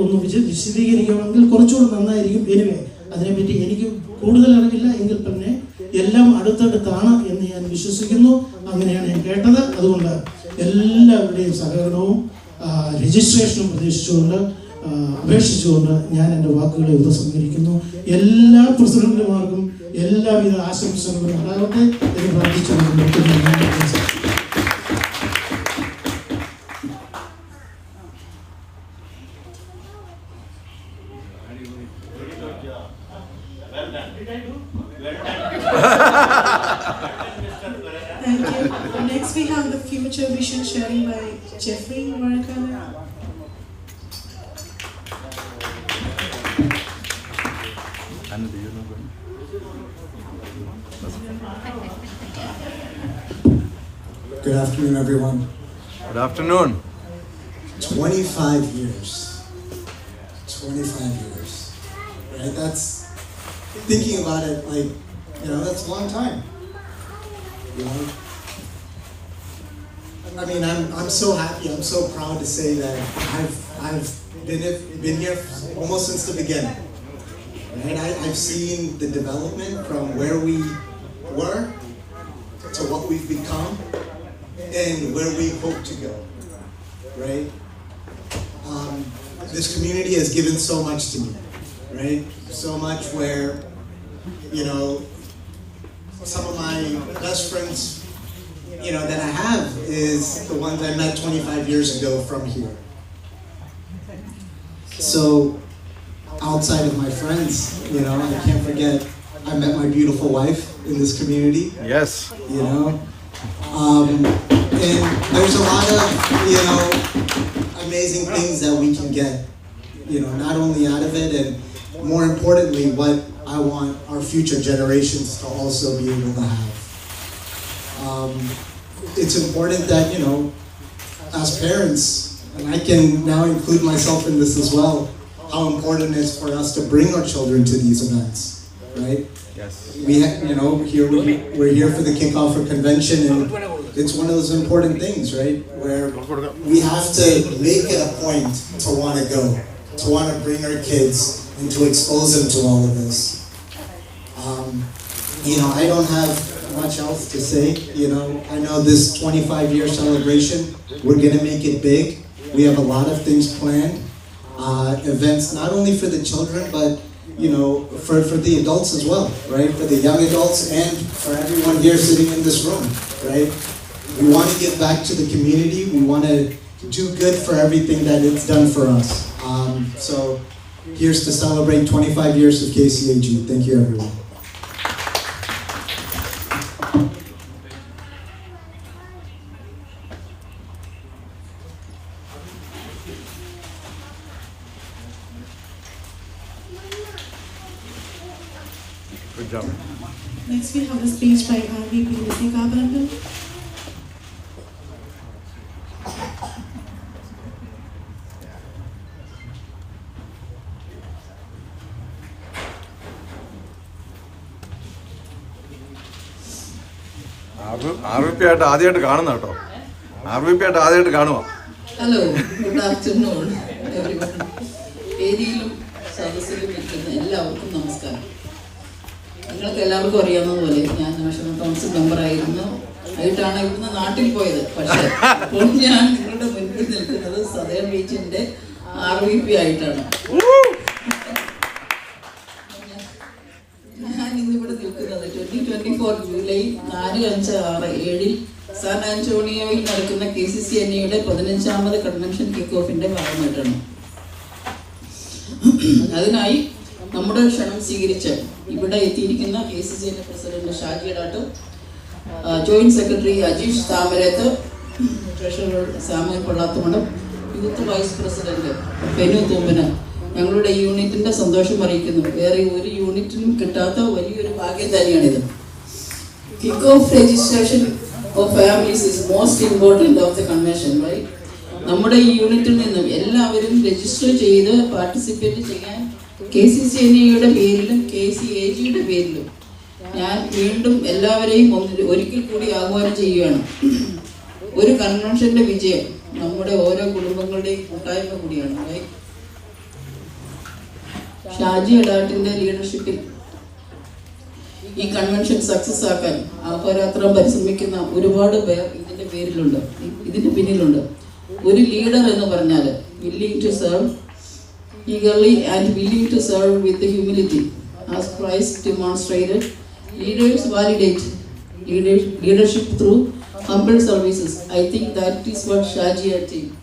ഒന്ന് വിശദീകരിക്കണമെങ്കിൽ കുറച്ചുകൂടി നന്നായിരിക്കും. എനിവേ അതിനെപ്പറ്റി എനിക്ക് കൂടുതൽ അറിവില്ല എങ്കിൽ തന്നെ എല്ലാം അടുത്തടുത്താണ് എന്ന് ഞാൻ വിശ്വസിക്കുന്നു. അങ്ങനെയാണ് ഞാൻ കേട്ടത്. അതുകൊണ്ട് എല്ലാവരുടെയും സഹകരണവും രജിസ്ട്രേഷനും പ്രതീക്ഷിച്ചുകൊണ്ട് അപേക്ഷിച്ചുകൊണ്ട് ഞാൻ എൻ്റെ വാക്കുകളെ ഉപസംഹരിക്കുന്നു. എല്ലാ പ്രസിഡന്റുമാർക്കും എല്ലാവിധ ആശംസകളും ഉണ്ടാകട്ടെ എന്ന് പ്രാർത്ഥിച്ചുകൊണ്ട്
Thank you. Next we have the future vision sharing by Jeffery.
Good afternoon, everyone.
Good afternoon.
25 years. 25 years. Right? That's, thinking about it, like, that's a long time. I mean, I'm so happy, I'm so proud to say that I've been here almost since the beginning. Right? I've seen the development from where we were to what we've become and where we hope to go. Right? This community has given so much to me. Right? So much where, some of my best friends, that I have is the ones I met 25 years ago from here. So, outside of my friends, I can't forget, I met my beautiful wife in this community.
Yes.
And there's a lot of, amazing things that we can get, not only out of it, and more importantly, what I want our future generations to also be able to have. It's important that, as parents, and I can now include myself in this as well, how important it is for us to bring our children to these events, right?
Yes.
Here we're here for the Kickoff convention, and it's one of those important things, right? Where we have to make it a point to want to go, to want to bring our kids, and to expose them to all of this. I don't have much else to say. I know this 25-year celebration, we're gonna make it big. We have a lot of things planned. Events not only for the children, but for the adults as well, right? For the young adults and for everyone here sitting in this room, right? We want to give back to the community. We want to do good for everything that it's done for us. So here's to celebrate 25 years of KCAG. Thank you, everyone.
Good job.
Next we have a speech by RVP Jose Kaparampil.
RVP ആയിട്ട് ആദ്യമായിട്ട് കാണുന്ന കേട്ടോ. RVP ആയിട്ട് ആദ്യമായിട്ട് കാണുക.
Hello, good afternoon everyone. വേദിയിലും സദസ്സിലും ഇരിക്കുന്ന എല്ലാവർക്കും നമസ്കാരം. നിങ്ങൾക്ക് എല്ലാവർക്കും അറിയാവുന്നതുപോലെ ഞാൻ നാഷണൽ കൗൺസിൽ മെമ്പറായിരുന്നു. ആയിട്ടാണ് ഇവിടുന്ന് നാട്ടിൽ പോയത്. പക്ഷേ ഇപ്പോൾ ഞാൻ നിങ്ങളുടെ മുൻപിൽ നിൽക്കുന്നത് സദേൺ ബീച്ചിൻ്റെ RVP ആയിട്ടാണ്. ഞാൻ ഇന്നിവിടെ നിൽക്കുന്നത് 2024 ജൂലൈ 4, 5, 6, 7 സാൻ ആന്റോണിയോയിൽ നടക്കുന്ന KCCNA 15ാമത് കൺവെൻഷൻ കിക്കോഫിൻ്റെ ഭാഗമായിട്ടാണ്. അതിനായി നമ്മുടെ ക്ഷണം സ്വീകരിച്ച് ഇവിടെ എത്തിയിരിക്കുന്ന KCCNA president Shaji Edatt, joint secretary Ajeesh Thamarath, treasurer Samon Pallathumadom, youth vice president Fenu Thoompanal, ഞങ്ങളുടെ യൂണിറ്റിന്റെ സന്തോഷം അറിയിക്കുന്നു. വേറെ ഒരു യൂണിറ്റിനും കിട്ടാത്ത വലിയൊരു ഭാഗ്യം തന്നെയാണിത്. Kickoff registration of families is most important of the convention, right? നമ്മുടെ ഈ യൂണിറ്റിൽ നിന്നും എല്ലാവരും രജിസ്റ്റർ ചെയ്ത് പാർട്ടിസിപ്പേറ്റ് ചെയ്യാൻ KCCNA പേരിലും KCAG പേരിലും ഞാൻ വീണ്ടും എല്ലാവരെയും ഒരിക്കൽ കൂടി ആഹ്വാനം ചെയ്യുകയാണ്. ഒരു കൺവെൻഷന്റെ വിജയം നമ്മുടെ ഓരോ കുടുംബങ്ങളുടെയും കൂട്ടായ്മ കൂടിയാണ്. ഷാജി എഡാട്ടിന്റെ ലീഡർഷിപ്പിൽ ഈ കൺവെൻഷൻ സക്സസ് ആക്കാൻ അഹോരാത്രം പരിശ്രമിക്കുന്ന ഒരുപാട് പേർ ഇതിന്റെ പിന്നിലുണ്ട്. ഒരു ലീഡർ എന്ന് പറഞ്ഞാൽ willing to serve eagerly and willing to serve with humility as Christ demonstrated. Leaders validate leadership through humble services. I think that is what Shaji achieved.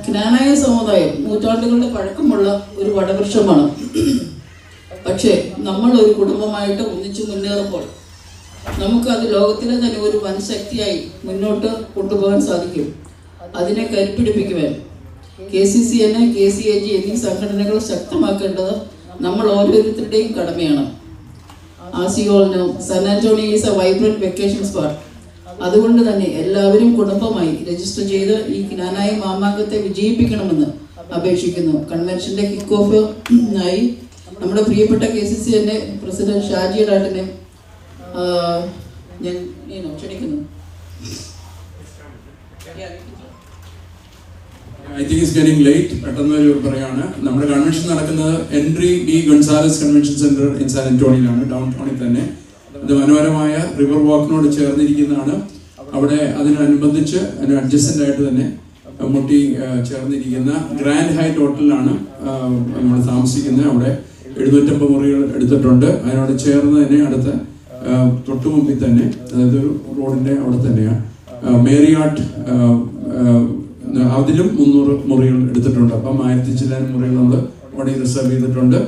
Knanaya സമുദായം നൂറ്റാണ്ടുകളുടെ പഴക്കമുള്ള ഒരു വടവൃക്ഷമാണ്. പക്ഷേ നമ്മൾ ഒരു കുടുംബമായിട്ട് ഒന്നിച്ചു മുന്നേറുമ്പോൾ നമുക്കത് ലോകത്തിലെ തന്നെ ഒരു വൻ ശക്തിയായി മുന്നോട്ട് കൊണ്ടുപോകാൻ സാധിക്കും. അതിനെ കരുപ്പിടിപ്പിക്കുവാൻ KCCNA, KCAG എന്നീ സംഘടനകൾ ശക്തമാക്കേണ്ടത് നമ്മൾ ഓരോരുത്തരുടെയും കടമയാണ്. As you all know, San Antonio is a vibrant vacation spot. അതുകൊണ്ട് തന്നെ എല്ലാവരും കുടുംബമായി രജിസ്റ്റർ ചെയ്ത് ഈ ജ്ഞാനായ മാമാങ്കത്തെ വിജയിപ്പിക്കണമെന്ന് അപേക്ഷിക്കുന്നു. കൺവെൻഷന്റെ കിക്ക് ഓഫ് ആയി നമ്മുടെ പ്രിയപ്പെട്ട KCCNA പ്രസിഡന്റ് ഷാജി എഡാട്ടിനെ ഞാൻ ക്ഷണിക്കുന്നു.
I think it's getting late. പെട്ടെന്ന് ഒരു പറയാണ്. നമ്മുടെ കൺവെൻഷൻ നടക്കുന്നത് Henry B Gonzalez Convention Center in San ആന്റോണിയിലാണ്, ഡൗൺ ടൗണിൽ തന്നെ. ഇത് മനോഹരമായ റിവർ വാക്കിനോട് ചേർന്നിരിക്കുന്നതാണ്. അവിടെ അതിനനുബന്ധിച്ച് അതിന് അഡ്ജസ്റ്റന്റ് ആയിട്ട് തന്നെ മുട്ടി ചേർന്നിരിക്കുന്ന ഗ്രാൻഡ് ഹൈറ്റ് ഹോട്ടലിലാണ് നമ്മൾ താമസിക്കുന്നത്. അവിടെ 750 മുറികൾ എടുത്തിട്ടുണ്ട്. അതിനോട് ചേർന്ന് തന്നെ അടുത്ത തൊട്ടു മുമ്പിൽ തന്നെ, അതായത് ഒരു റോഡിന്റെ അവിടെ തന്നെയാണ് മേരിയാട്ട്, അതിലും 300 മുറികൾ എടുത്തിട്ടുണ്ട്. അപ്പം 1000 ചില്ലാനും മുറികൾ നമ്മൾ അവിടെ റിസർവ് ചെയ്തിട്ടുണ്ട്.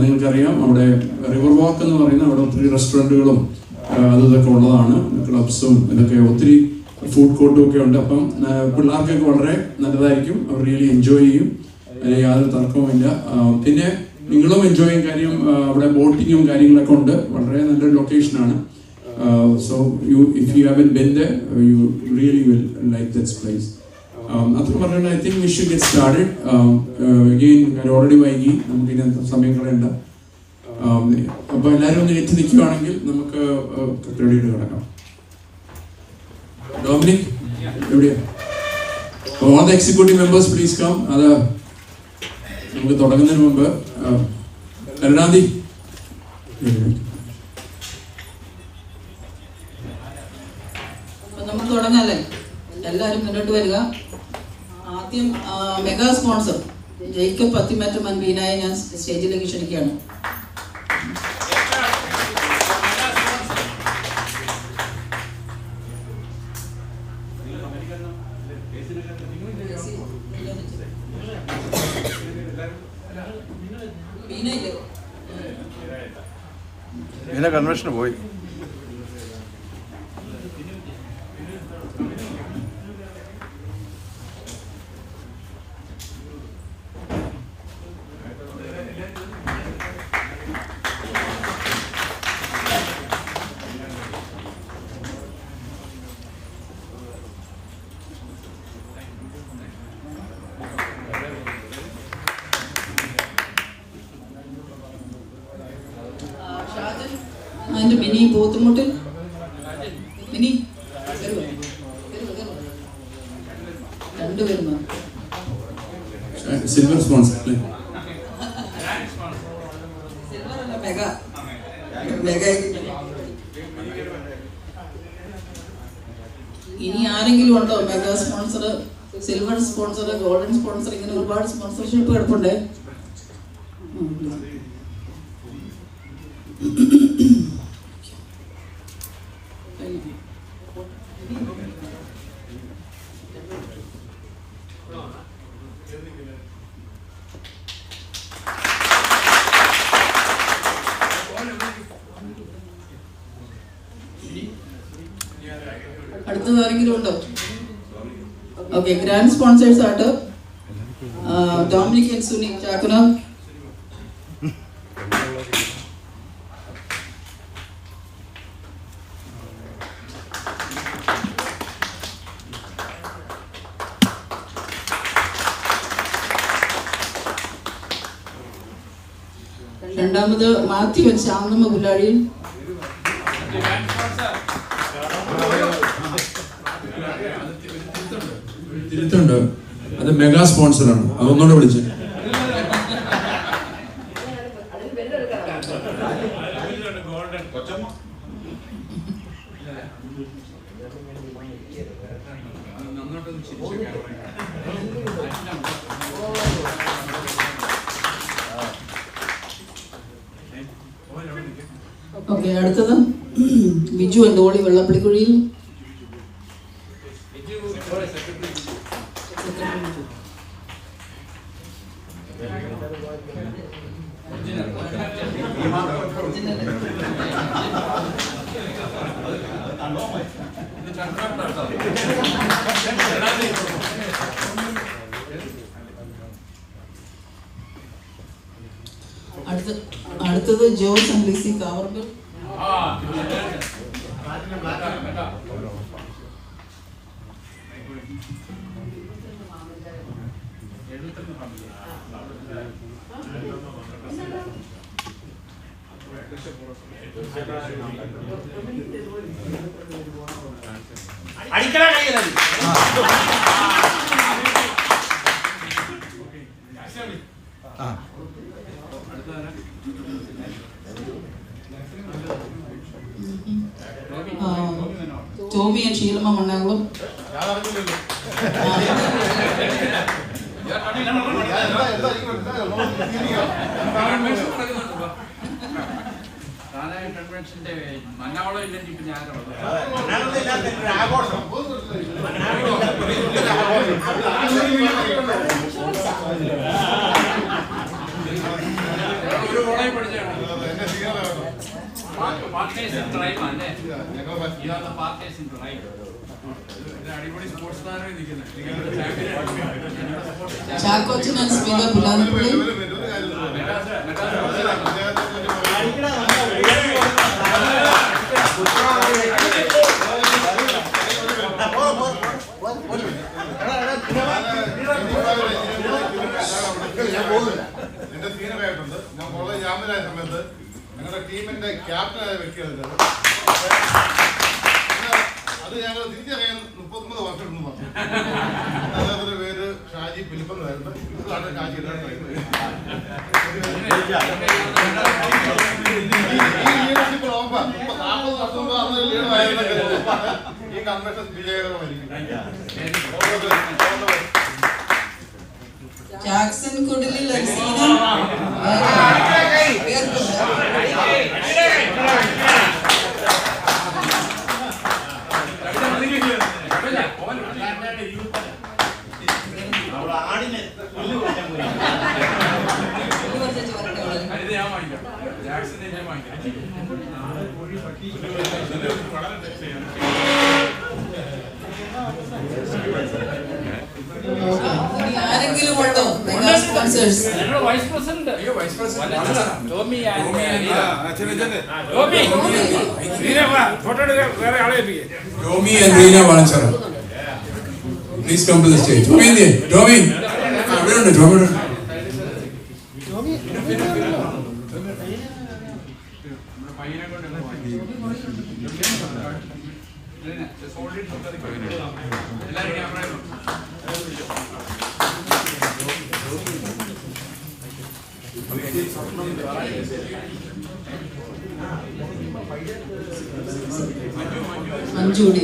നിങ്ങൾക്കറിയാം അവിടെ റിവർ വാക്ക് എന്ന് പറയുന്ന അവിടെ ഒത്തിരി റെസ്റ്റോറൻറ്റുകളും അതൊക്കെ ഉള്ളതാണ്, ക്ലബ്സും ഇതൊക്കെ ഒത്തിരി ഫുഡ് കോർട്ടും ഒക്കെ ഉണ്ട്. അപ്പം പിള്ളേർക്കൊക്കെ വളരെ നല്ലതായിരിക്കും, അവർ റിയലി എൻജോയ് ചെയ്യും, അതിൽ യാതൊരു തർക്കവുമില്ല. പിന്നെ നിങ്ങളും എൻജോയ് ചെയ്യും. കാര്യം അവിടെ ബോട്ടിങ്ങും കാര്യങ്ങളൊക്കെ ഉണ്ട്, വളരെ നല്ലൊരു ലൊക്കേഷനാണ്. So if you haven't been there you really will like this place. അത്ര പറഞ്ഞാൽ I think we should get started. Again already വൈകി, നമുക്ക് ഇതിനകത്ത് സമയം കളയണ്ട. അപ്പോൾ എല്ലാവരും ഒന്ന് എത്തി നിൽക്കുകയാണെങ്കിൽ നമുക്ക് പരിപാടിയിട്ട് കിടക്കാം. ഡൊമിനിക് എവിടെയാ? All the executive members please come. അത് നമുക്ക് തുടങ്ങുന്നതിന് മുമ്പ് കരുണാതി
നമുക്ക് തുടങ്ങാല്ലേ? എല്ലാവരും മുന്നോട്ട് വരിക. ആദ്യം മെഗാ സ്പോൺസർ ജേക്കബ് പത്തിമറ്റം അൻവീനായെ ഞാൻ സ്റ്റേജിലേക്ക് ക്ഷണിക്കുകയാണ്.
കൺവെൻഷന് പോയി.
അതിന്റെ മിനി പോത്തുമുട്ടിൽ മിനി രണ്ടുപേരും
സിൽവർ സ്പോൺസർ
സിൽവർ അല്ല, മെഗാ മെഗാ. ഇനി ആരെങ്കിലും ഉണ്ടോ mega sponsor, silver sponsor, golden sponsor, ഇങ്ങനെ ഒരുപാട് സ്പോൺസർഷിപ്പ് കിടപ്പുണ്ട്. അടുത്തത് ആരെങ്കിലും ഉണ്ടോ? ഓക്കെ, ഗ്രാൻഡ് സ്പോൺസേഴ്സ് ആയിട്ട് ഡൊമിനിക് ആൻഡ് സുനി ചാക്കുന, രണ്ടാമത് മാത്യു ആൻഡ് ശാന്തമ്മ പുല്ലാഴിയിൽ,
തിരുത്തുണ്ട്, അത് മെഗാ സ്പോൺസറാണ്, അതൊന്നുകൂടെ വിളിച്ച്.
ഓക്കെ, അടുത്തത് ബിജു ആൻഡ് ഓളി വെള്ളപ്പള്ളിക്കുഴിയിൽ, അടുത്തത് Jose and Lissy Kavarmpal, Tommy and Sheila Manango. Chackacheril and speaker Pallattumadam.
ടീമിന്റെ ക്യാപ്റ്റനായ വ്യക്തിയാണ് അത് ഞങ്ങൾ തിരിച്ചറിയാൻ 33 വർഷം മുമ്പ് പറഞ്ഞു. അദ്ദേഹത്തിന്റെ പേര് ഷാജി ഫിലിപ്പെന്നായിരുന്നു. ഇതാണ് ഷാജി ലീഡർഷിപ്പ് നോക്കുമ്പോ 40 വർഷം മുമ്പ് അന്ന് ലീഡറായിരുന്നെങ്കിൽ ഈ convention വിജയകരമായിരിക്കും.
Jackson Kudilil and Sina. Sponsors.
Vice President. Vice President. Tommy and
Tommy and Reena Valanchara. Please come to the stage. Tommy, Tommy. Tommy.
Manjudi.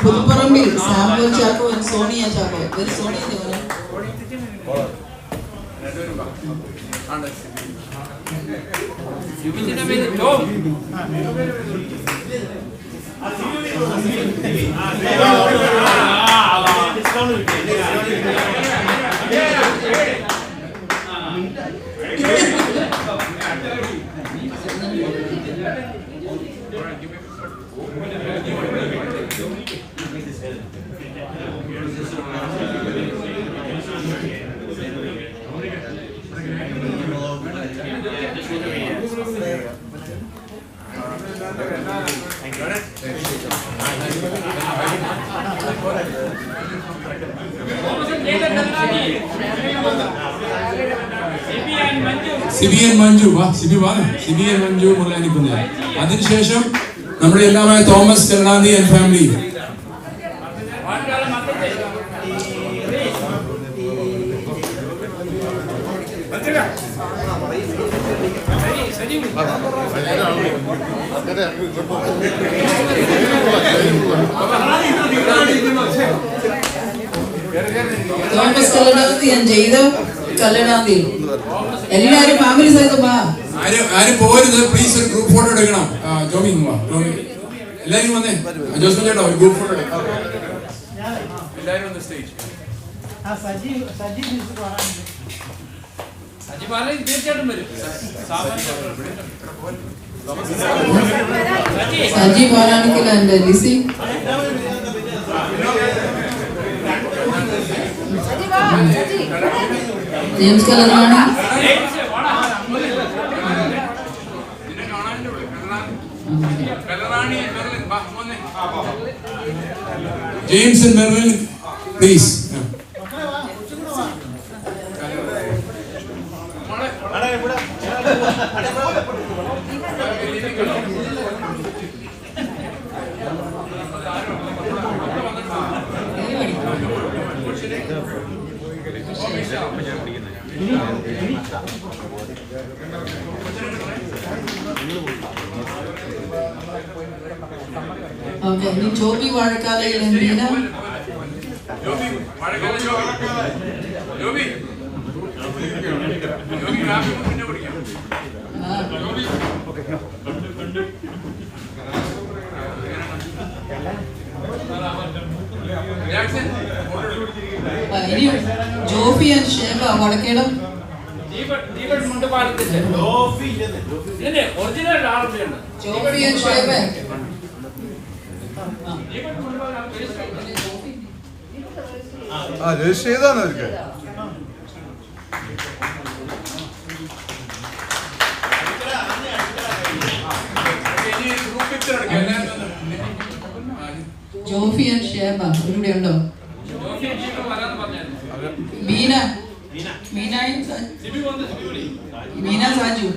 Thommen, Samon, Chaco, and Sonia Chaco. Where is Sonia?
Sibi and Manju Mulani Punja. Adin Shesham, Namri Lama Thomas Kalandi and family.
Thomas Kalandi and Jada Kalandi. Any families like the bar?
I report the please group photo. Tommy. എല്ലാവരും വന്നേ. ജോസ് ചേട്ടാ ഒരു group photo എടുക്കാം. എല്ലാവരും വന്ന് stage.
Saji Balan തീർച്ചയായിട്ടും വരും.
Saji Balanickal and Lissy. James Kalarani.
James and Merlin, please.
Okay, ഇനി ജോബി വാഴക്കാലയിൽ എന്തിന? ഇനി Jofy and Sheba Vadakkedam. Jofy and Sheba.
Register ചെയ്താണ് അവർക്ക്.
ജോഫി ആൻഡ് ഷേബ ഇവിടെ ഉണ്ടോ? മീന മീന സാജു.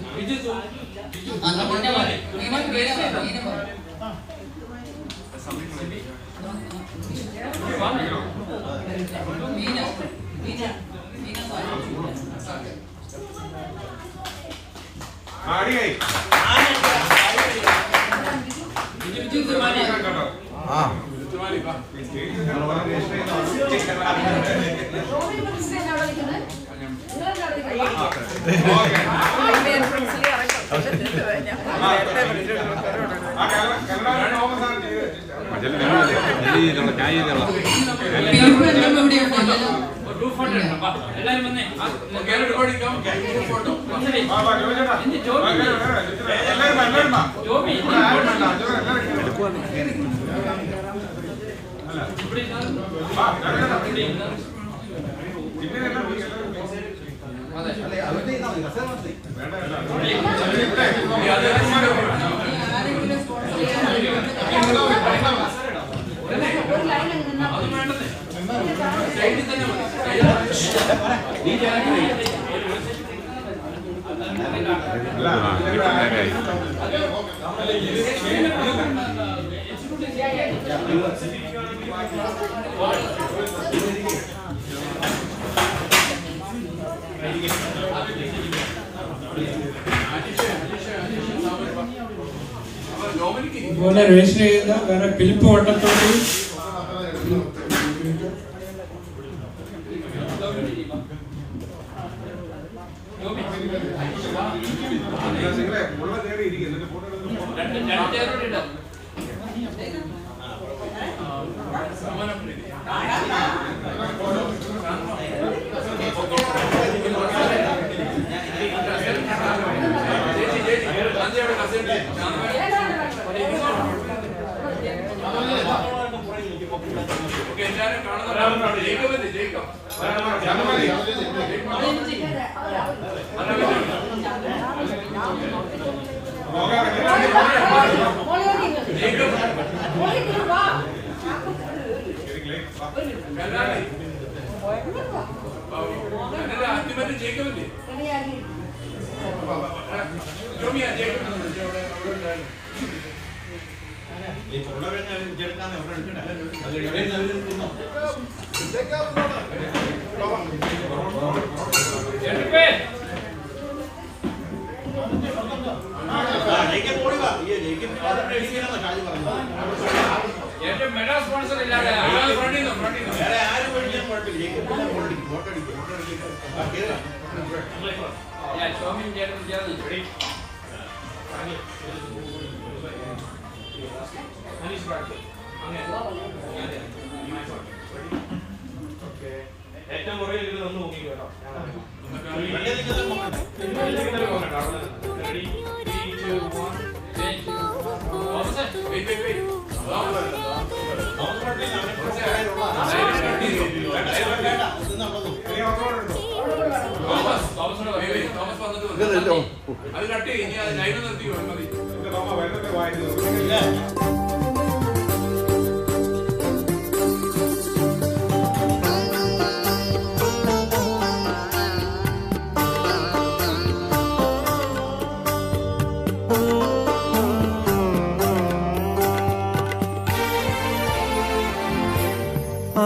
അതുപോലെ രജിസ്റ്റർ ചെയ്ത വേറെ ഫിലിപ്പ് വട്ടത്തോടി,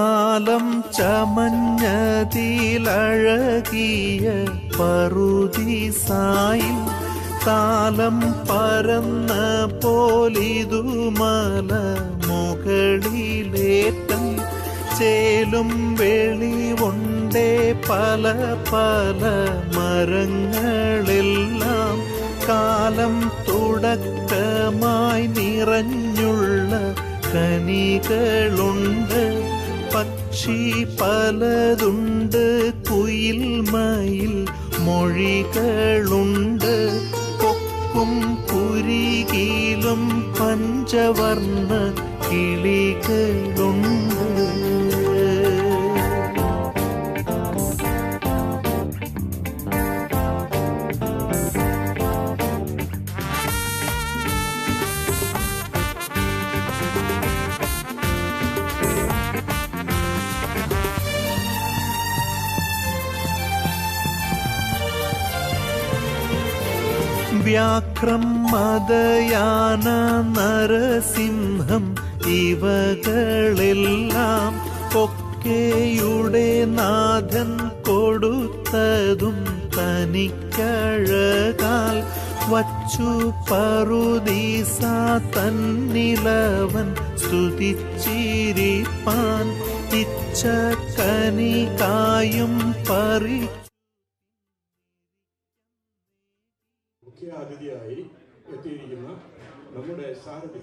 ആലം ചമഞ്ഞതിലഴകിയ പറുദീസായിൽ താലം പരന്ന പോലിതുമല മുകളിലേറ്റം ചേലും വെളിവുണ്ടേ പല പല മരങ്ങളെല്ലാം കാലം തുടക്കമായി നിറഞ്ഞുള്ള കനികളുണ്ട്. പക്ഷി പലതുണ്ട്, കുയിൽ മയിൽ മൊഴികളുണ്ട്. കൊക്കും കുരികിലും പഞ്ചവർണ്ണ കിളികളുണ്ട്. വ്യാഘ്രം മദയാന നരസിംഹം ഇവകളെല്ലാം കൊക്കയുടെ നാഥൻ കൊടുത്തതും തനിക്കഴകാൽ വച്ചു പറുദീസ തന്നിലവൻ സ്തുതിച്ചിരിപ്പാൻ ഇച്ഛ കനികായും പറി
മുഖ്യ അതിഥിയായി എത്തിയിരിക്കുന്ന നമ്മുടെ സാരഥി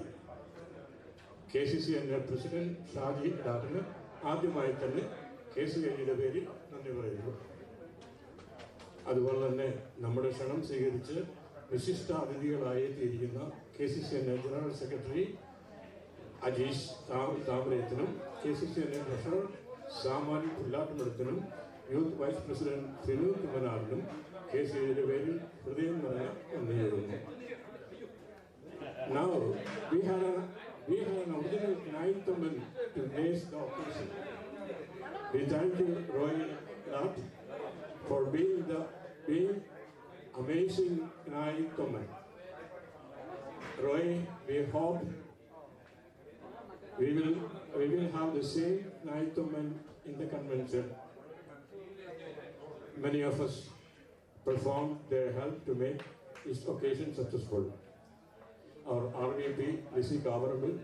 KCCNA പ്രസിഡന്റ് ഷാജി എഡാട്ടിന് ആദ്യമായി തന്നെ KCAGയുടെ പേരിൽ നന്ദി പറയുന്നു. അതുപോലെ തന്നെ നമ്മുടെ ക്ഷണം സ്വീകരിച്ച് വിശിഷ്ട അതിഥികളായി എത്തിയിരിക്കുന്ന KCCNA ജനറൽ സെക്രട്ടറി അജീഷ് താമരത്തിനും KCCNA ട്രഷറർ സാമോൻ പല്ലാട്ടുമടത്തിനും യൂത്ത് വൈസ് പ്രസിഡന്റ് ഫിനു തുമ്മനാലിനും KCAGയുടെ പേരിൽ ഹൃദയം നിറഞ്ഞ നന്ദി നേരുന്നു. Now we had an original Knai Thommen to grace the occasion. We thank you, Edat, for being amazing Knai Thommen. Roy, we hope we will have the same Knai Thommen in the convention. Many of us performed their help to make this occasion successful. Our RVP, Jose Kaparampil,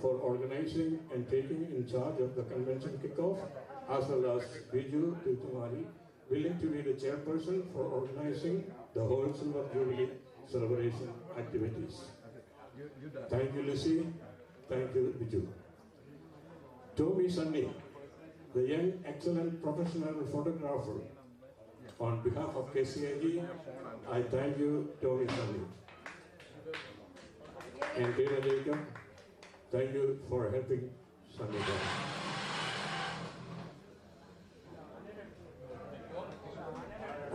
for organizing and taking in charge of the convention kickoff, as well as Biju Tumari, willing to be the chairperson for organizing the whole Silver Jubilee celebration activities. Thank you, Lizy. Thank you, Biju. To me, Sunny, the young, excellent professional photographer, on behalf of KCAG, I thank you, Tony Sunny. And Peter Jacob, thank you for helping Sunny.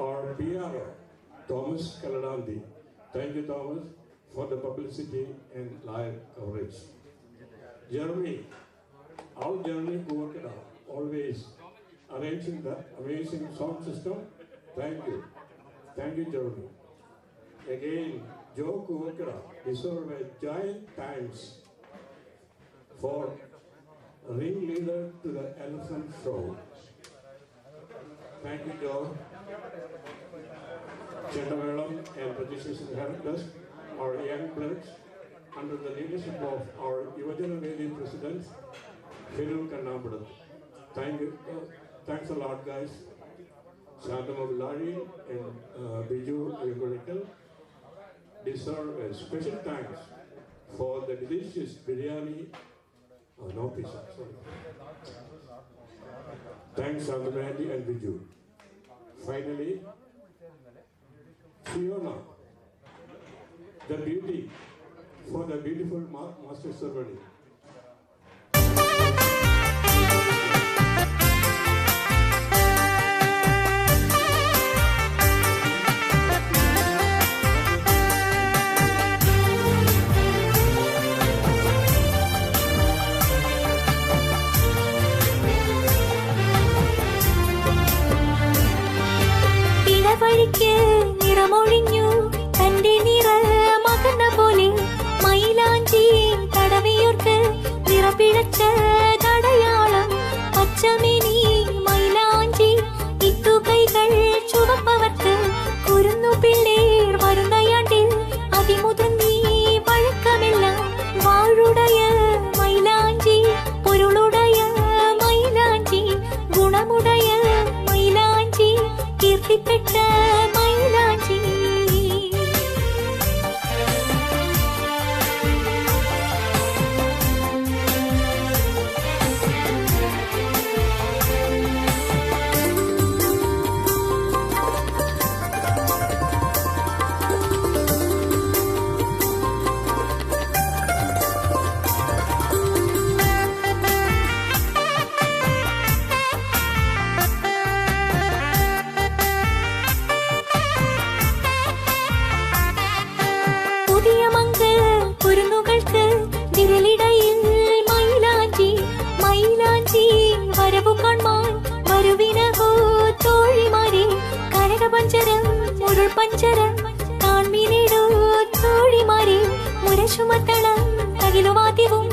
Our PR, Thomas Kaladandi, thank you, Thomas, for the publicity and live coverage. Jeremy, our Jeremy worked out, always arranging that amazing sound system. Thank you. Thank you, Jeremy. Again, Joe Kuwakara deserves a giant thanks for ringleader to the elephant show. Thank you, Joe. Chackacheril and Felicitation helped us, our young bloods, under the leadership of our Jubilee President, Phinu. Thank you. Thanks a lot, guys. Lizy and Biju Inaugural deserve a special thanks for the delicious biryani. No pizza, sorry. Thanks, Annet and Viju. Finally, Fiona, the beauty, for the beautiful master ceremony.
വഴിക്ക് നിറമൊഴിഞ്ഞു തന്റെ നിറമകന്ന പോലെ മൈലാഞ്ചി തടവിയോർക്ക് നിറപിഴച്ച തടയാളം പച്ചമിനി മൈലാഞ്ചി ഇട്ടുകൈകൾ ചുവപ്പവർക്ക് കുരുന്നു പിള്ളേർ വരുന്നയാണ്ടിൽ അതിമുതിർന്നീ വഴക്കമെല്ലാം വാഴുടയ മൈലാഞ്ചി പൊരുളുടയ മൈലാഞ്ചി ഗുണമുടയ മൈലാഞ്ചി കീർത്തിപ്പെട്ട മൈലാഞ്ചി പഞ്ചരം കാൺമീനിടൂ തോഴിമാരെ മുരശുമത്തളം തകിലുവാദ്യവും